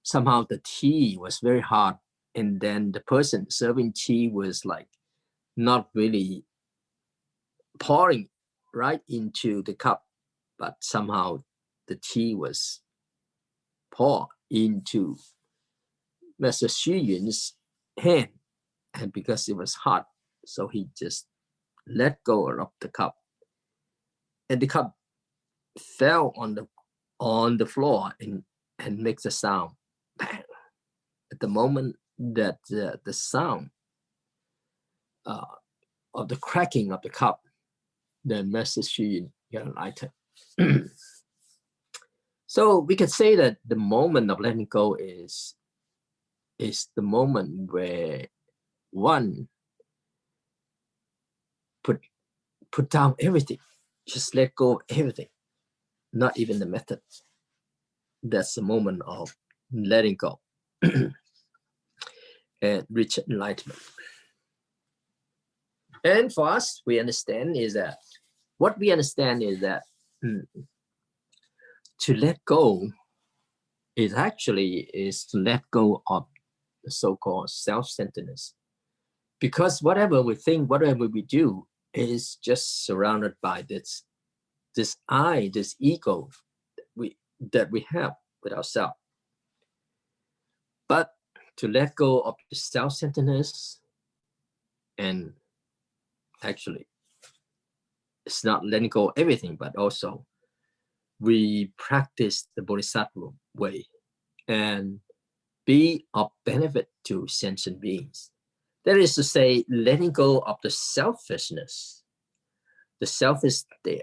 the tea was very hot, and then the person serving tea was like not really pouring right into the cup, but somehow the tea was poured into Master Xu Yun's hand, and because it was hot, so he just let go of the cup, and the cup fell on the floor and makes a sound. Bang. At the moment that the sound of the cracking of the cup, then Master Xu Yun got enlightened. So we can say that the moment of letting go is the moment where one put down everything, just let go of everything, not even the method. That's the moment of letting go and reach enlightenment. And for us, what we understand is that to let go is to let go of the so-called self-centeredness. Because whatever we think, whatever we do is just surrounded by this I, this ego that we have with ourselves. But to let go of the self-centeredness, and actually it's not letting go of everything, but also we practice the Bodhisattva way and be of benefit to sentient beings. That is to say, letting go of the selfishness. The self is there.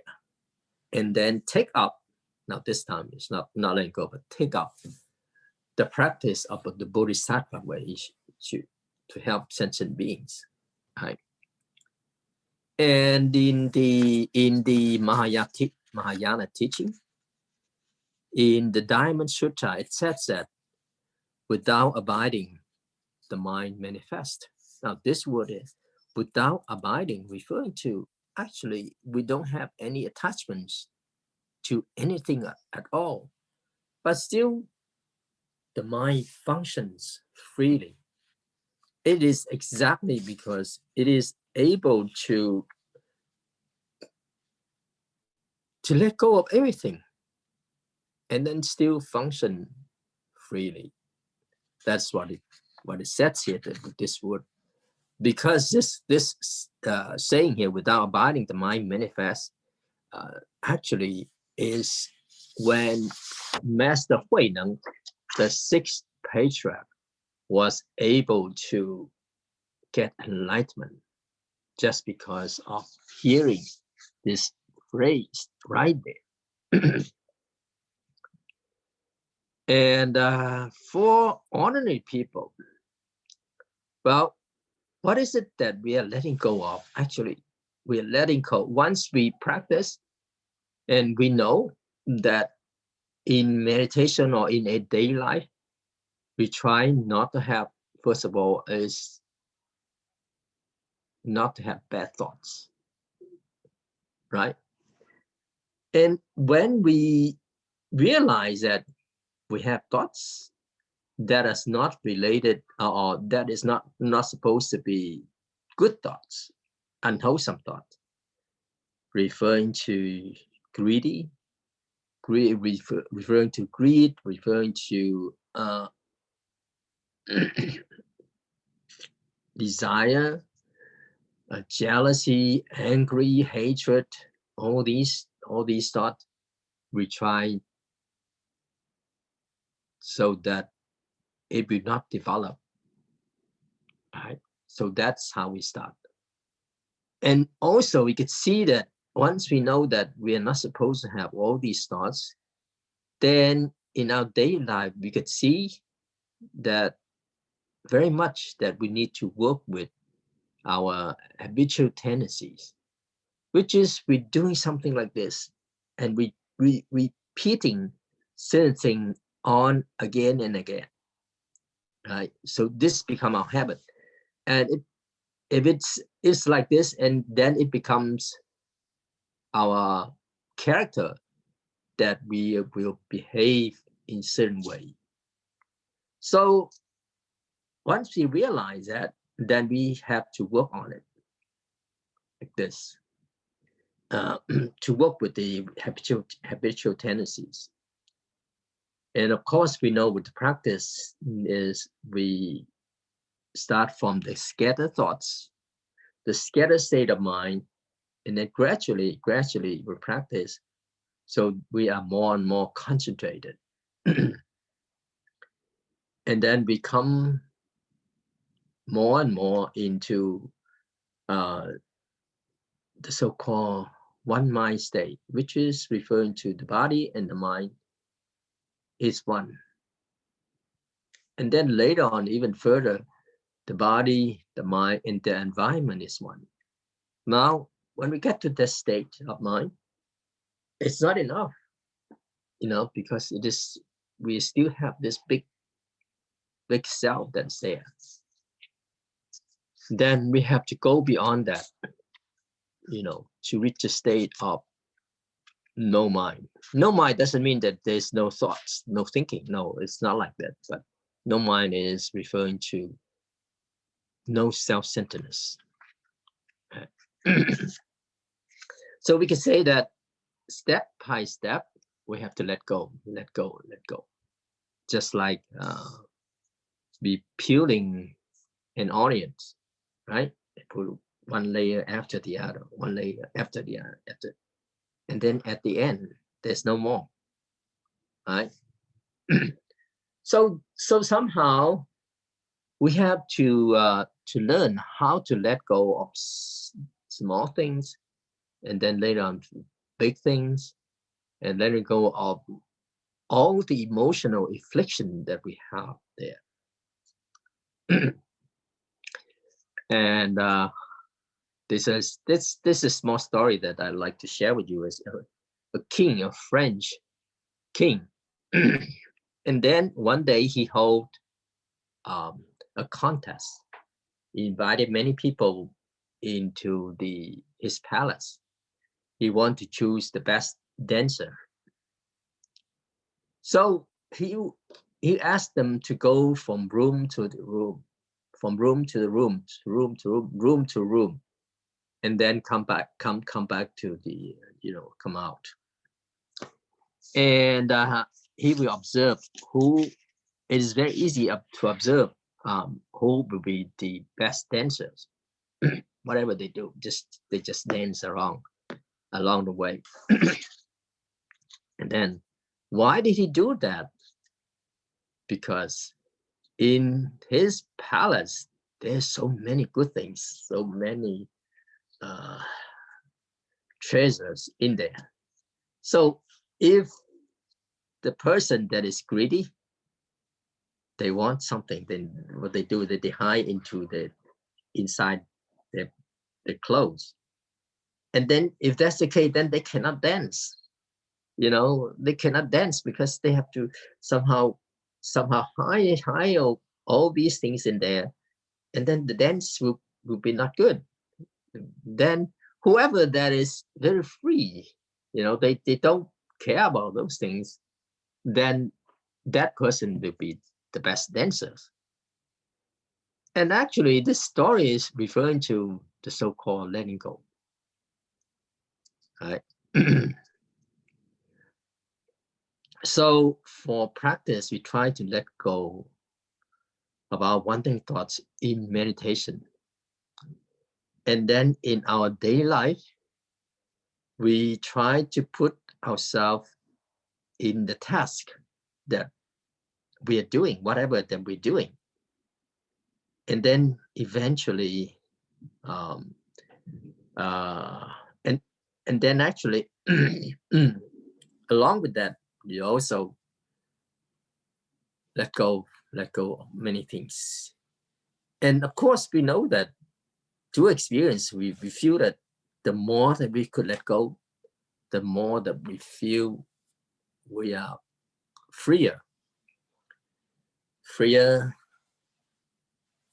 And then take up, now this time it's not letting go, but take up the practice of the Bodhisattva way to help sentient beings. Right? And in the Mahayana teaching, in the Diamond Sutta, it says that without abiding, the mind manifests. Now this word is without abiding, referring to actually we don't have any attachments to anything at all, but still the mind functions freely. It is exactly because it is able to let go of everything and then still function freely. That's what it says here with this word. Because this saying here, without abiding, the mind manifests, actually is when Master Huineng, the sixth patriarch, was able to get enlightenment just because of hearing this phrase right there. And for ordinary people, well, what is it that we are letting go of? Actually, we are letting go. Once we practice and we know that in meditation or in a daily life, we try not to have, first of all, is not to have bad thoughts, right? And when we realize that we have thoughts that is not related, or that is not supposed to be good thoughts, unwholesome thoughts, referring to referring to greed, referring to desire, jealousy, angry, hatred, all these thoughts, we try so that it will not develop. Right? So that's how we start. And also we could see that once we know that we are not supposed to have all these thoughts, then in our daily life, we could see that very much that we need to work with our habitual tendencies, which is we're doing something like this and we repeating certain thing on again and again, right? So this become our habit. And if it's like this, and then it becomes our character, that we will behave in certain way. So once we realize that, then we have to work on it like this, to work with the habitual tendencies. And of course, we know with the practice is we start from the scattered thoughts, the scattered state of mind, and then gradually we practice, so we are more and more concentrated. And then become more and more into the so-called one mind state, which is referring to the body and the mind is one. And then later on, even further, the body, the mind, and the environment is one. Now, when we get to this state of mind, it's not enough, because it is, we still have this big self that's there. Then we have to go beyond that, to reach a state of no mind. No mind doesn't mean that there's no thoughts, no thinking. No, it's not like that. But no mind is referring to no self-centeredness. So we can say that step by step, we have to let go. Just like be peeling an onion, right? Put one layer after the other, one layer after the other, and then at the end, there's no more, right? So somehow we have to learn how to let go of small things, and then later on big things, and letting go of all the emotional affliction that we have there. And this is a small story that I'd like to share with you. Is a king, a French king, and then one day he held a contest. He invited many people into his palace. He wanted to choose the best dancer. So he asked them to go from room to the room, from room to the room, room to room, and then come back to the, come out. And he will observe who. It is very easy to observe who will be the best dancers. Whatever they do, they just dance along the way. And then, why did he do that? Because in his palace, there's so many good things, so many treasures in there. So if the person that is greedy, they want something, then what they do, they hide into the inside their clothes. And then if that's the case, then they cannot dance. You know, they cannot dance because they have to somehow hide all these things in there, and then the dance will be not good. Then whoever that is very free, you know, they don't care about those things, then that person will be the best dancers. And actually, this story is referring to the so-called letting go. Right? So for practice, we try to let go of our wanting thoughts in meditation. And then in our daily life, we try to put ourselves in the task that we are doing, whatever that we're doing. And then eventually, and then actually, along with that, you also let go of many things. And of course, we know that through experience, we feel that the more that we could let go, the more that we feel we are freer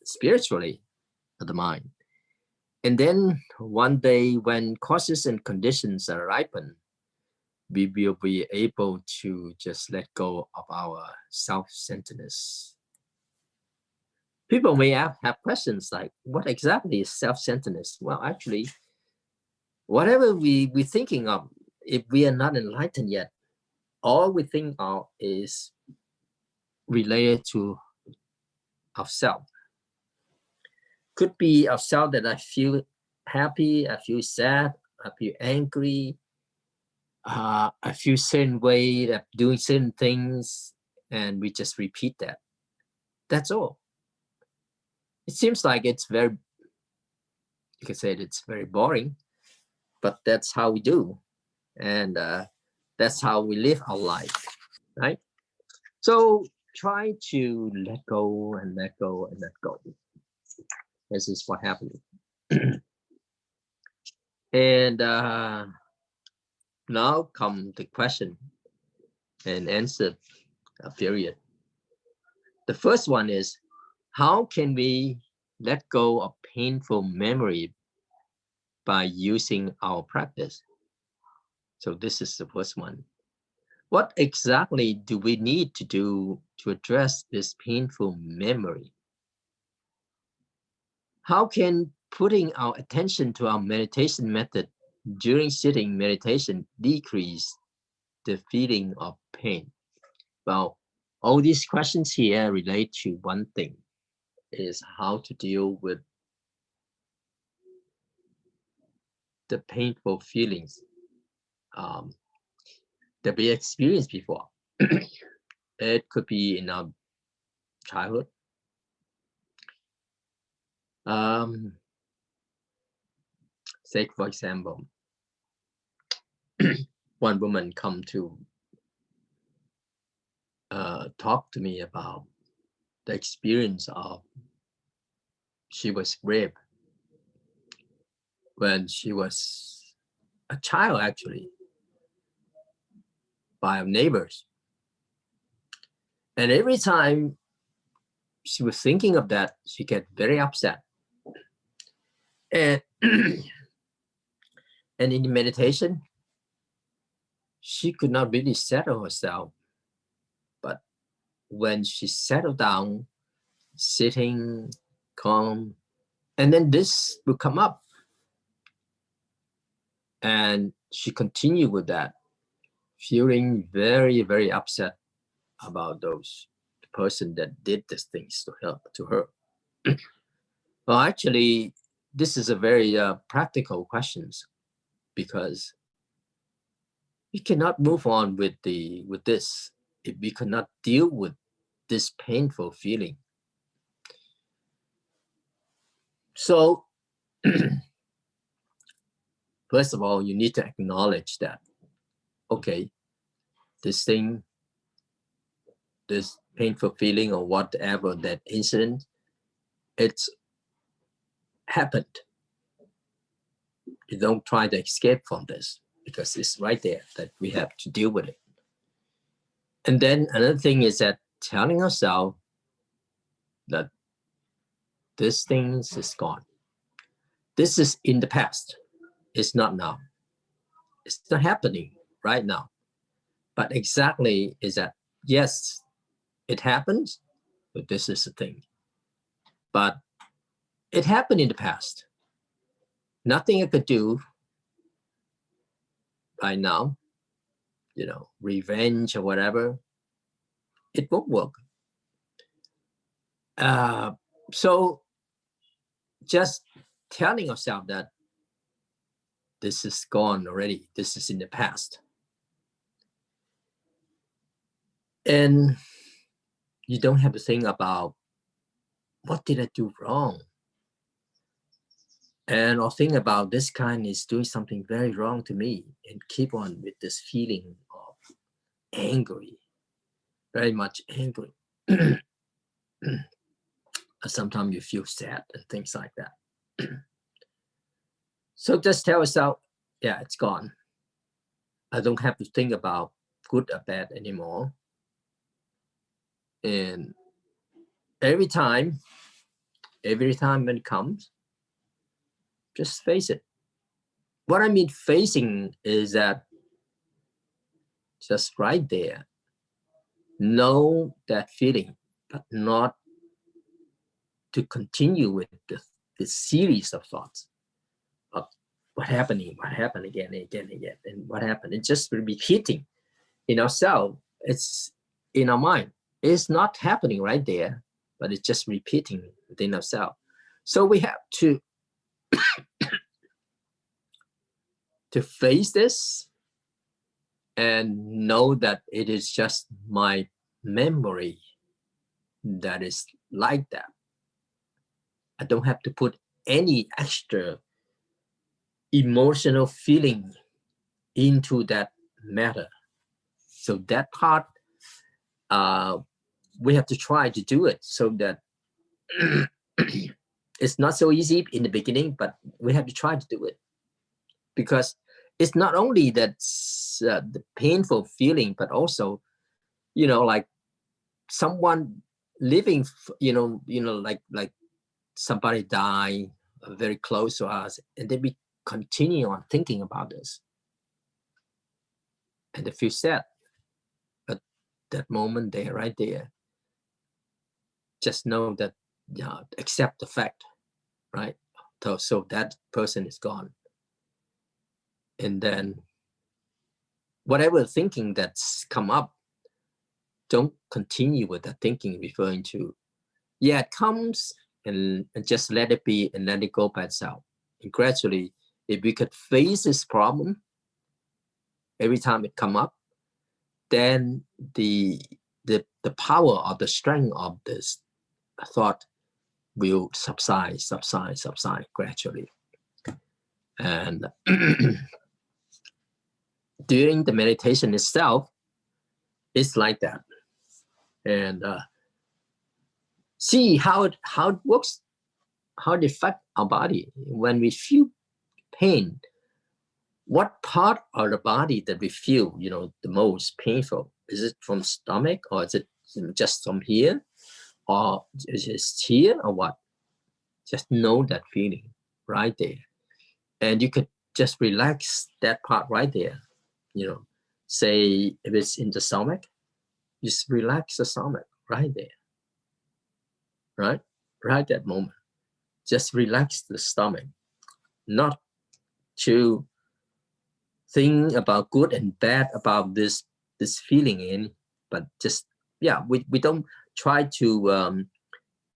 spiritually of the mind. And then one day when causes and conditions are ripened, we will be able to just let go of our self-centeredness. People may have questions like, what exactly is self-centeredness? Well, actually, whatever we're thinking of, if we are not enlightened yet, all we think of is related to ourselves. Could be ourselves that I feel happy, I feel sad, I feel angry, I feel certain way of doing certain things, and we just repeat that. That's all. It seems like it's very, you could say it's very boring, but that's how we do. And that's how we live our life, right? So try to let go and let go and let go. This is what happened. And now come the question and answer period. The first one is, how can we let go of painful memory by using our practice? So this is the first one. What exactly do we need to do to address this painful memory? How can putting our attention to our meditation method during sitting meditation decrease the feeling of pain? Well, all these questions here relate to one thing, is how to deal with the painful feelings that we experienced before. It could be in our childhood. Say, for example, one woman come to talk to me about the experience of she was raped when she was a child, actually, by our neighbors. And every time she was thinking of that, she get very upset. And and in meditation, she could not really settle herself. But when she settled down, sitting calm, and then this will come up. And she continued with that, feeling very, very upset about the person that did these things to her. Well, actually, this is a very practical question, because we cannot move on with this if we cannot deal with this painful feeling. So first of all, you need to acknowledge that, okay, this thing, this painful feeling or whatever, that incident, it's happened. You don't try to escape from this because it's right there that we have to deal with it. And then another thing is that telling ourselves that this thing is gone. This is in the past. It's not now. It's not happening right now. But exactly is that, yes, it happens, but this is the thing. But it happened in the past. Nothing I could do right now, you know, revenge or whatever, it won't work. So just telling ourselves that this is gone already, this is in the past. And you don't have to think about what did I do wrong? And or think about this kind is doing something very wrong to me, and keep on with this feeling of angry, very much angry. Sometimes you feel sad and things like that. So just tell yourself, yeah, it's gone. I don't have to think about good or bad anymore. And every time when it comes, just face it. What I mean facing is that just right there, know that feeling, but not to continue with the series of thoughts of what happened again, and what happened. It's just repeating in ourselves. It's in our mind. It's not happening right there, but it's just repeating within ourselves. So we have to to face this and know that it is just my memory that is like that. I don't have to put any extra emotional feeling into that matter. So that part, we have to try to do it so that it's not so easy in the beginning, but we have to try to do it. Because it's not only that the painful feeling, but also, you know, like someone living, you know, like somebody die very close to us, and then we continue on thinking about this, and they feel sad. But that moment there, right there, just know that, yeah, accept the fact, right? So that person is gone. And then whatever thinking that's come up, don't continue with that thinking referring to, yeah, it comes, and just let it be and let it go by itself. And gradually, if we could face this problem every time it come up, then the power or the strength of this thought will subside gradually. And during the meditation itself, it's like that. And see how it works, how it affects our body. When we feel pain, what part of the body that we feel, you know, the most painful? Is it from stomach, or is it just from here, or is it here, or what? Just know that feeling right there, and you could just relax that part right there. You know, say if it's in the stomach, just relax the stomach right there, right that moment. Just relax the stomach, not to think about good and bad about this feeling in, but just, yeah, we don't try to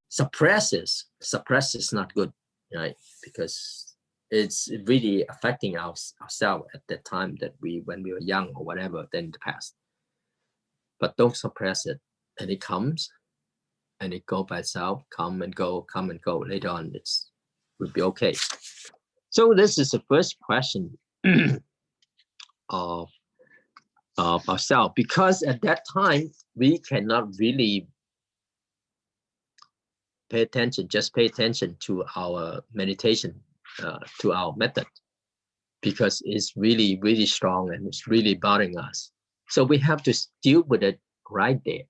suppress this. Suppress is not good, right? Because it's really affecting ourselves at that time that when we were young or whatever, then in the past. But don't suppress it, and it comes and it go by itself, come and go. Later on, will be okay. So this is the first question of ourselves, because at that time we cannot really just pay attention to our meditation, to our method, because it's really, really strong and it's really bothering us. So we have to deal with it right there.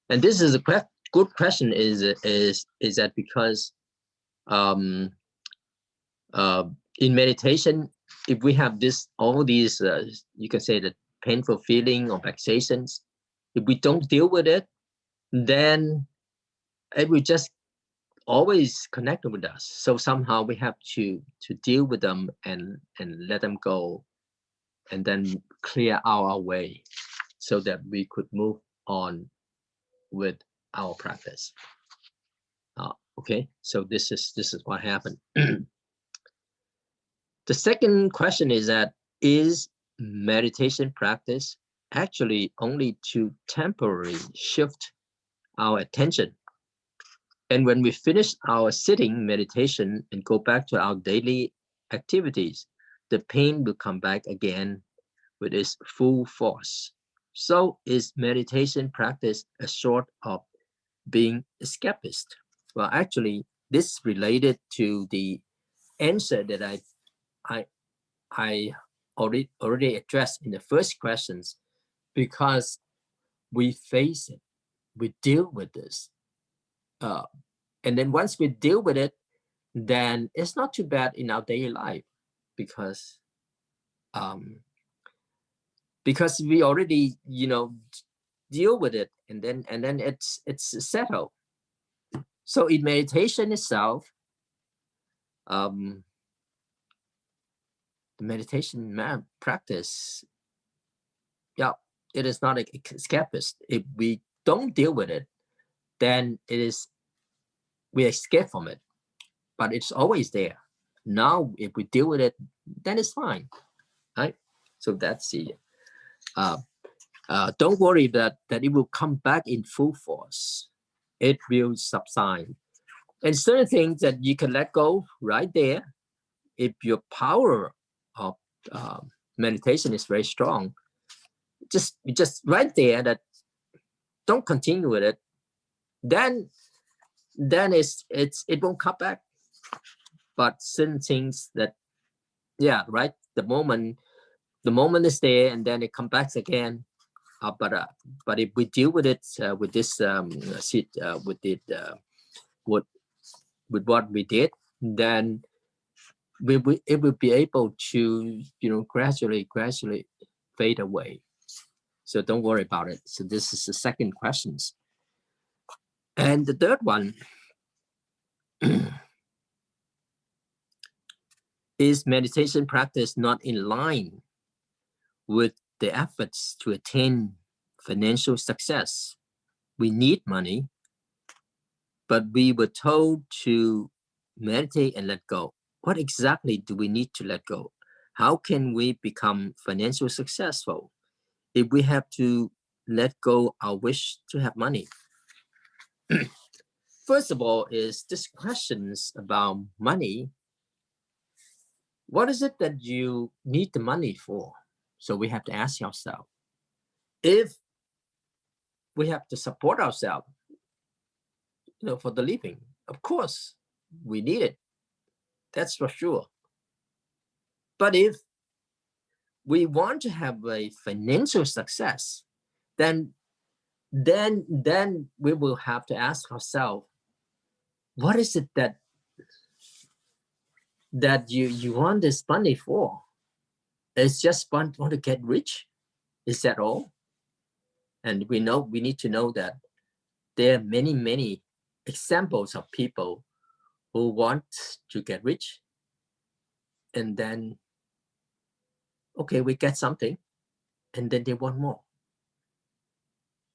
And this is a good question, is that because in meditation, if we have all these, you can say that painful feeling or vexations, if we don't deal with it, then it will just always connect with us. So somehow we have to deal with them and let them go, and then clear our way so that we could move on with our practice. Okay, so this is what happened. The second question is that, is meditation practice actually only to temporarily shift our attention? And when we finish our sitting meditation and go back to our daily activities, the pain will come back again with its full force. So is meditation practice a sort of being escapist? Well, actually, this is related to the answer that I already addressed in the first questions, because we face it, we deal with this. And then once we deal with it, then it's not too bad in our daily life, because we already, deal with it, and then it's settled. So in meditation itself, the meditation practice, yeah, it is not escapist. If we don't deal with it, then we escape from it, but it's always there. Now, if we deal with it, then it's fine, right? So that's the, don't worry that it will come back in full force. It will subside. And certain things that you can let go right there, if your power of meditation is very strong, just right there, that don't continue with it, then it won't come back. But certain things that, yeah, right, the moment is there, and then it comes back again. But if we deal with it with this with what we did, then it will be able to gradually fade away. So don't worry about it. So this is the second questions. And the third one, is meditation practice not in line with the efforts to attain financial success? We need money, but we were told to meditate and let go. What exactly do we need to let go? How can we become financially successful if we have to let go our wish to have money? First of all, is this questions about money. What is it that you need the money for? So we have to ask ourselves. If we have to support ourselves, for the living, of course, we need it. That's for sure. But if we want to have a financial success, then we will have to ask ourselves, what is it that you want this money for? It's just want to get rich? Is that all? And we need to know that there are many examples of people who want to get rich, and then, okay, we get something, and then they want more,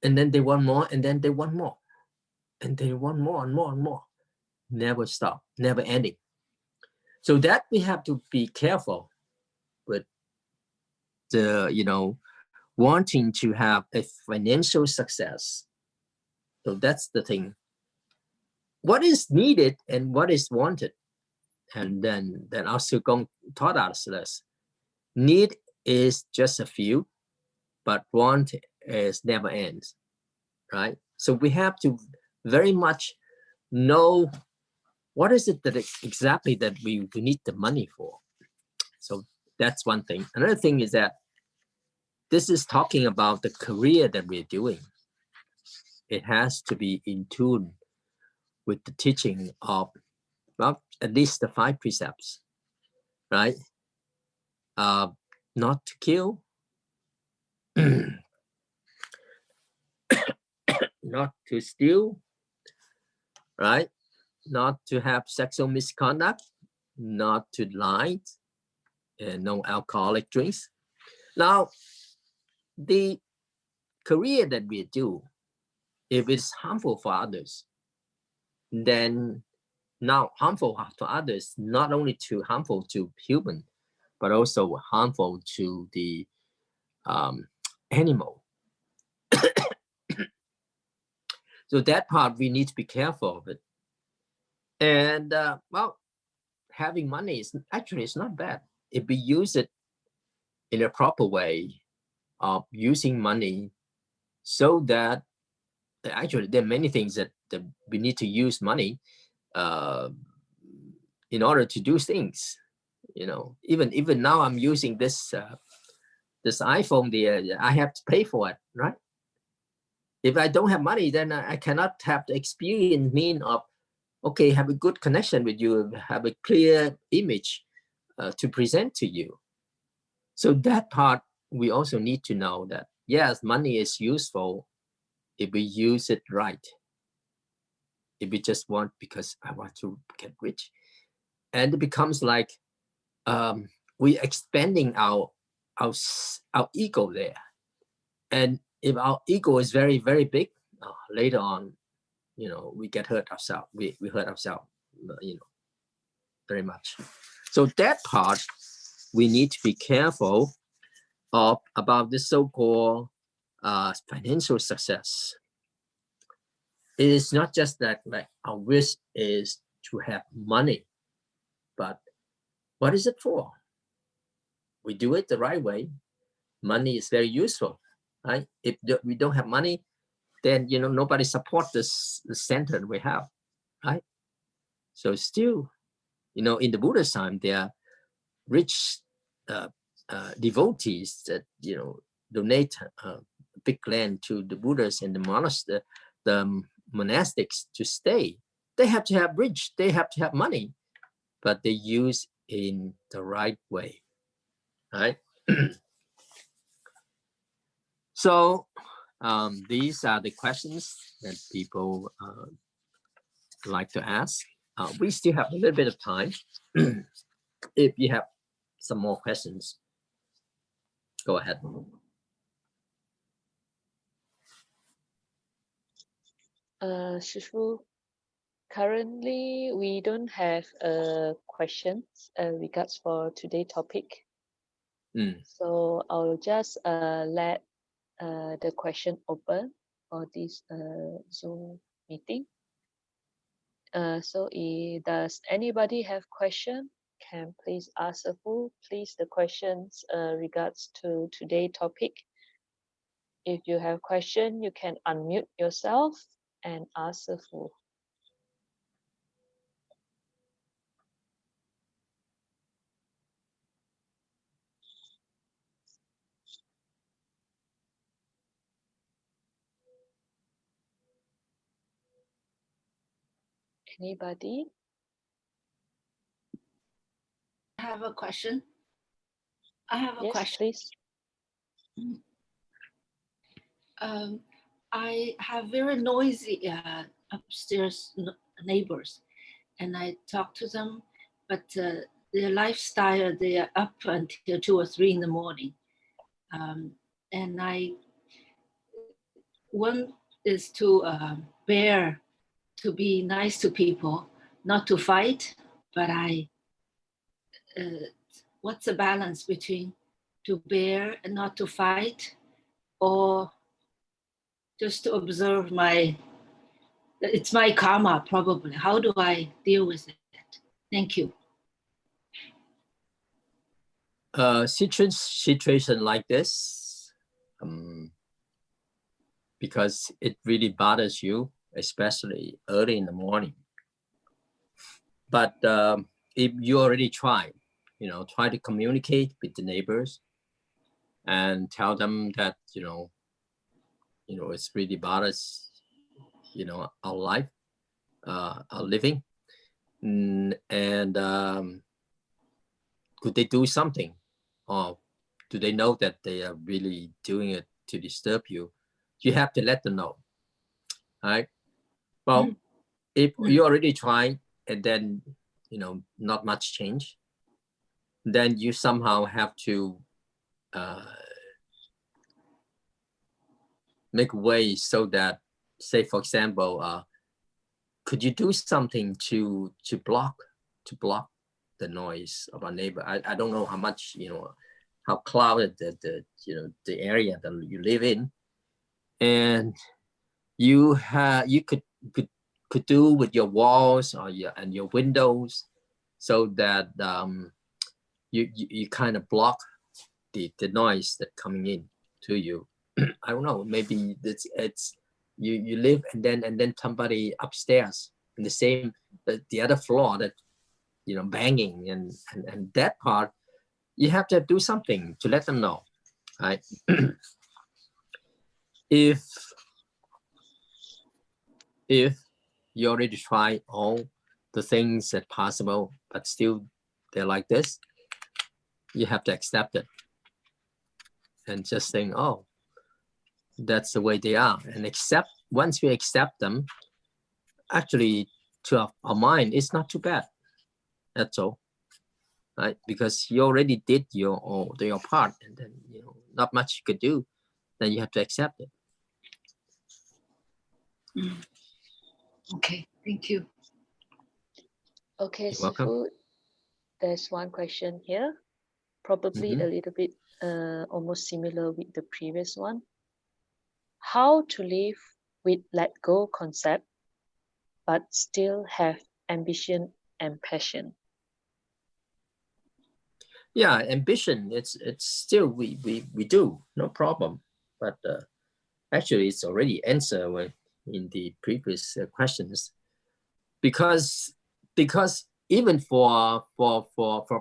and then they want more, and then they want more, and they want more and more and more. Never stop, never ending. So that we have to be careful with the, wanting to have a financial success. So that's the thing. What is needed and what is wanted? And then our Sư Công taught us this. Need is just a few, but want is never ends, right? So we have to very much know what is it that exactly that we need the money for. So that's one thing. Another thing is that this is talking about the career that we're doing. It has to be in tune with the teaching of, well, at least the 5 precepts, right? Not to kill, not to steal, right? Not to have sexual misconduct, not to lie, and no alcoholic drinks. Now, the career that we do, if it's harmful for others, then now harmful to others, not only harmful to human, but also harmful to the animal. So that part we need to be careful of it. And well, having money is actually it's not bad if we use it in a proper way of using money, so that actually there are many things that we need to use money in order to do things. You know, even now I'm using this this iPhone. I have to pay for it, right? If I don't have money, then I cannot have the experience mean of, okay, have a good connection with you, have a clear image to present to you. So that part we also need to know that yes, money is useful if we use it right. If we just want because I want to get rich, and it becomes like we're expanding our ego there. And if our ego is very, very big, later on, you know, we get hurt ourselves. We hurt ourselves, you know, very much. So that part we need to be careful of about this so-called financial success. It is not just that like our wish is to have money, but what is it for? We do it the right way. Money is very useful, right? If we don't have money, then you know nobody supports the center we have, right? So still, you know, in the Buddha's time, there are rich devotees that you know donate big land to the Buddhas and the monastery, the monastics to stay. They have to have rich, they have to have money, but they use in the right way, right? So these are the questions that people like to ask. We still have a little bit of time. If you have some more questions, go ahead. Shifu, currently we don't have questions regards for today's topic. So I'll just let the question open for this Zoom meeting. So does anybody have question? Can please ask please the questions regards to today's topic. If you have question, you can unmute yourself and ask Anybody? I have a question. I have a question. Please. I have very noisy upstairs neighbors, and I talk to them, but their lifestyle, they are up until 2 or 3 in the morning. And one is to bear, to be nice to people, not to fight, but what's the balance between to bear and not to fight, or just to observe it's my karma probably. How do I deal with it? Thank you. Situation like this, because it really bothers you, especially early in the morning. But if you already tried, try to communicate with the neighbors and tell them that, it's really bothers, our life, our living. And could they do something? Or do they know that they are really doing it to disturb you? You have to let them know. All right. Well, if you already tried and then, not much change, then you somehow have to make a way so that, say, for example, could you do something to block the noise of our neighbor? I don't know how much, how crowded the area that you live in, and you could do with your walls or your windows, so that you kind of block the noise that coming in to you. I don't know, maybe it's you live and then somebody upstairs in the other floor that banging and that part, you have to do something to let them know, right? If you already try all the things that possible, but still they're like this, you have to accept it and just think, oh, that's the way they are. And once we accept them, actually to our mind, it's not too bad. That's all, right? Because you already did your part, and then not much you could do. Then you have to accept it. Okay, thank you. Okay, You're welcome. Sifu, there's one question here, probably a little bit almost similar with the previous one. How to live with let go concept, but still have ambition and passion? Yeah, ambition, it's still we do, no problem. But actually it's already answered in the previous questions, because even for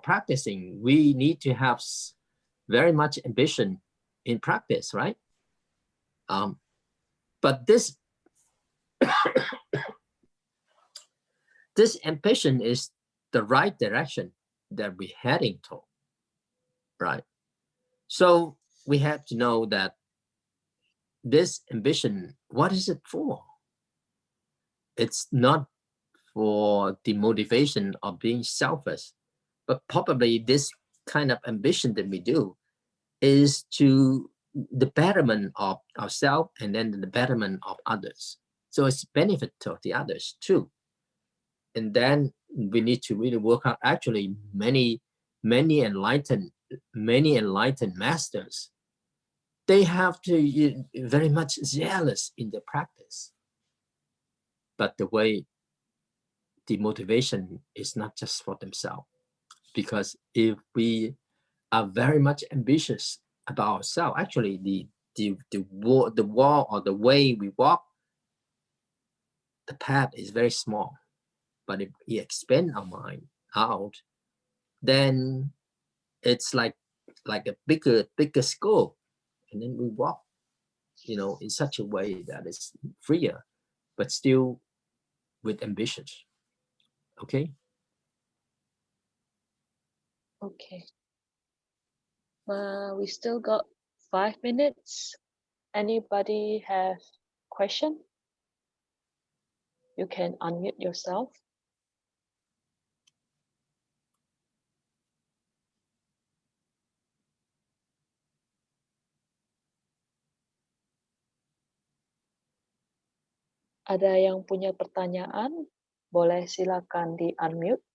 practicing, we need to have very much ambition in practice, right? But this ambition is the right direction that we're heading to, right? So we have to know that this ambition, what is it for? It's not for the motivation of being selfish, but probably this kind of ambition that we do is to the betterment of ourselves and then the betterment of others. So it's benefit to the others too. And then we need to really work out. Actually, many enlightened masters, they have to very much zealous in their practice. But the way the motivation is not just for themselves, because if we are very much ambitious about ourselves, actually the wall or the way we walk, the path is very small. But if we expand our mind out, then it's like a bigger scope, and then we walk, in such a way that is freer, but still with ambitions. Okay. Okay. We still got 5 minutes. Anybody have question? You can unmute yourself. Ada yang punya pertanyaan? Boleh silakan di unmute.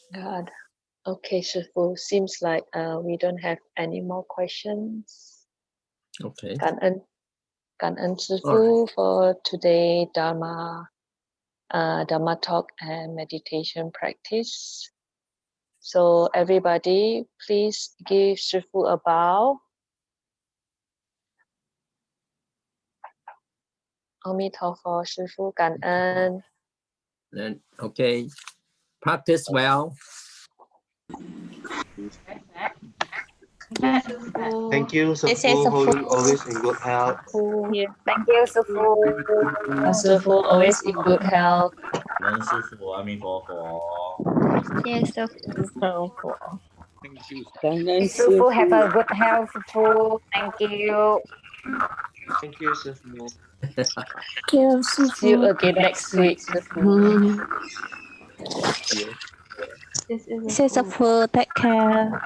Nggak ada. Okay, Shifu. Seems like we don't have any more questions. Okay. 感 Cảm ơn sư phụ for today Dharma Talk and meditation practice. So everybody, please give sư phụ a bow. Amen for sư phụ, cảm ơn. Then okay, practice well. Thank you, sư phụ. Always in good health. Yeah. Thank you, sư phụ. Sư phụ always in good health. 感恩师父，阿弥陀佛。谢谢师父。感恩师父 have a good health, 师父。Thank you. Thank you, sư phụ. See you again next week, sư phụ. 谢谢师父 ，take care.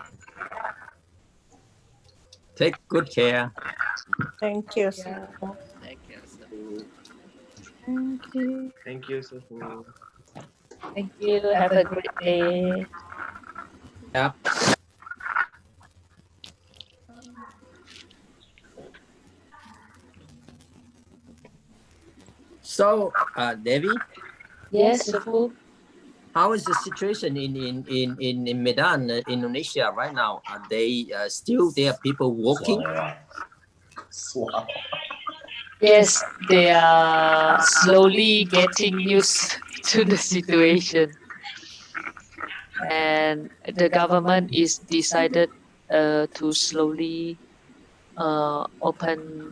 Take good care. Thank you. Thank you, sư phụ. Thank you. Have a great day. Yep. So, Devi, Yes, sư phụ. how is the situation in Medan, Indonesia right now? Are they still there? People walking? Yes, they are slowly getting used to the situation, and the government is decided to slowly open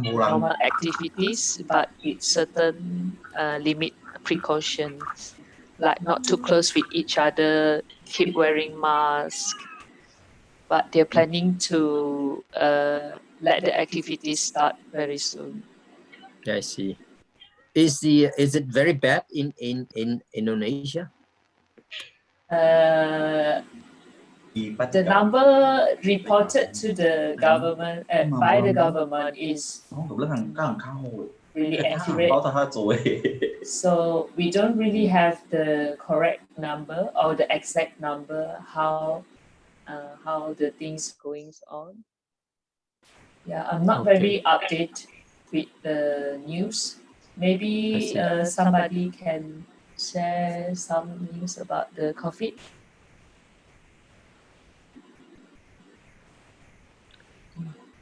normal activities, but with certain limit precautions, like not too close with each other, keep wearing masks. But they're planning to let the activities start very soon. I see. Is it very bad in Indonesia? The number reported to the government by the government is really accurate. So we don't really have the correct number or the exact number how the things going on. Yeah, I'm not very updated with the news. Maybe somebody can share some news about the COVID.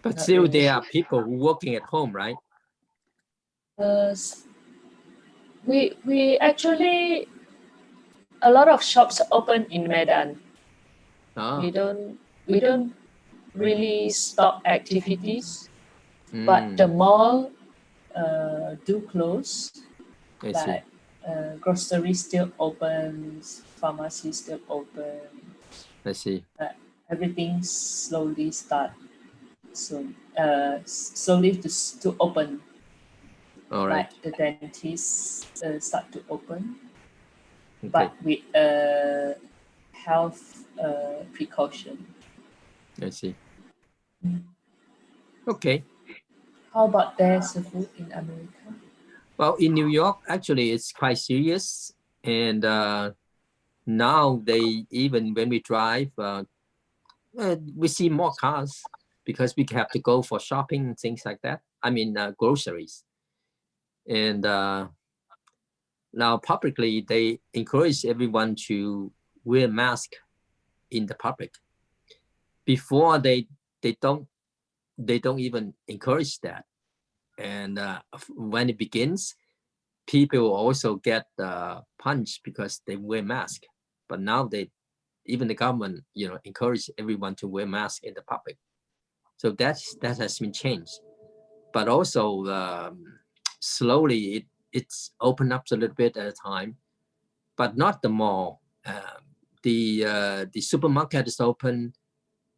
But still, there are people working at home, right? We actually a lot of shops open in Medan. We don't really stop activities, but the mall do close. I see. But grocery still open, pharmacy still open. I see. Everything slowly start soon. Slowly to open. All right. Like the dentists start to open, Okay. but with health precaution. I see. Okay. How about there, Sifu, in America? Well, in New York, actually, it's quite serious. And now even when we drive, we see more cars because we have to go for shopping and things like that. I mean, groceries. And now publicly, they encourage everyone to wear mask in the public. Before they don't even encourage that. And when it begins, people also get punched because they wear masks. But now even the government, encourage everyone to wear masks in the public. So that has been changed. But also slowly it's opened up a little bit at a time, but not the mall. The supermarket is open.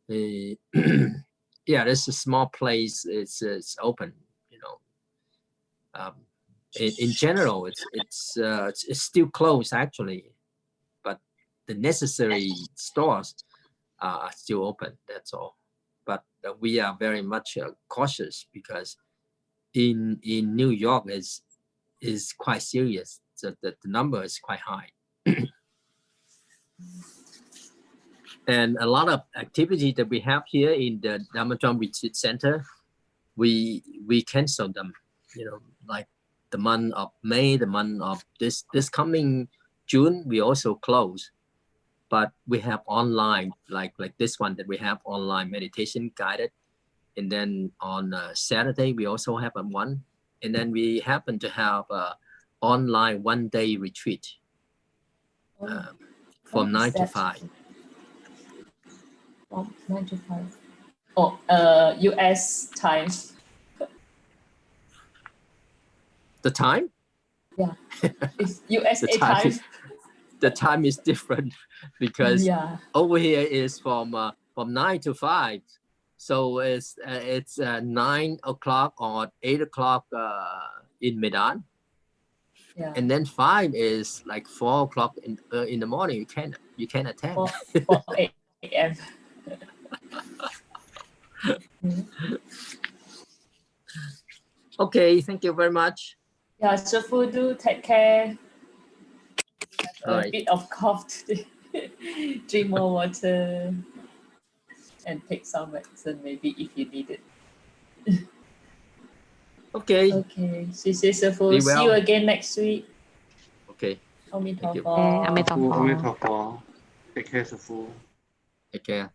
Yeah, there's a small place. It's open. In general, it's still closed actually, but the necessary stores are still open. That's all. But we are very much cautious because in New York is quite serious. So the number is quite high. And a lot of activity that we have here in the Dharma Drum Retreat Center we cancel them, like the month of May, the month of this coming June, we also close. But we have online, like this one that we have online meditation guided. And then on Saturday, we also have one. And then we happen to have online 1-day retreat from 9 to 5. From 9 to 5. Oh, US time. The time? Yeah, it's USA time. The time is different because over here is from 9 to 5. So it's 9 o'clock or 8 o'clock in Medan. Yeah. And then 5 is like 4 o'clock in the morning. You can attend. 4 a.m. Okay, thank you very much. Yeah, Shifu, do take care. All A right. bit of cough today. Drink more water and take some medicine maybe if you need it. Okay. Okay, Shifu. Be See well. you again next week. Okay. Amen. Amen. Take care, Safu. Take care.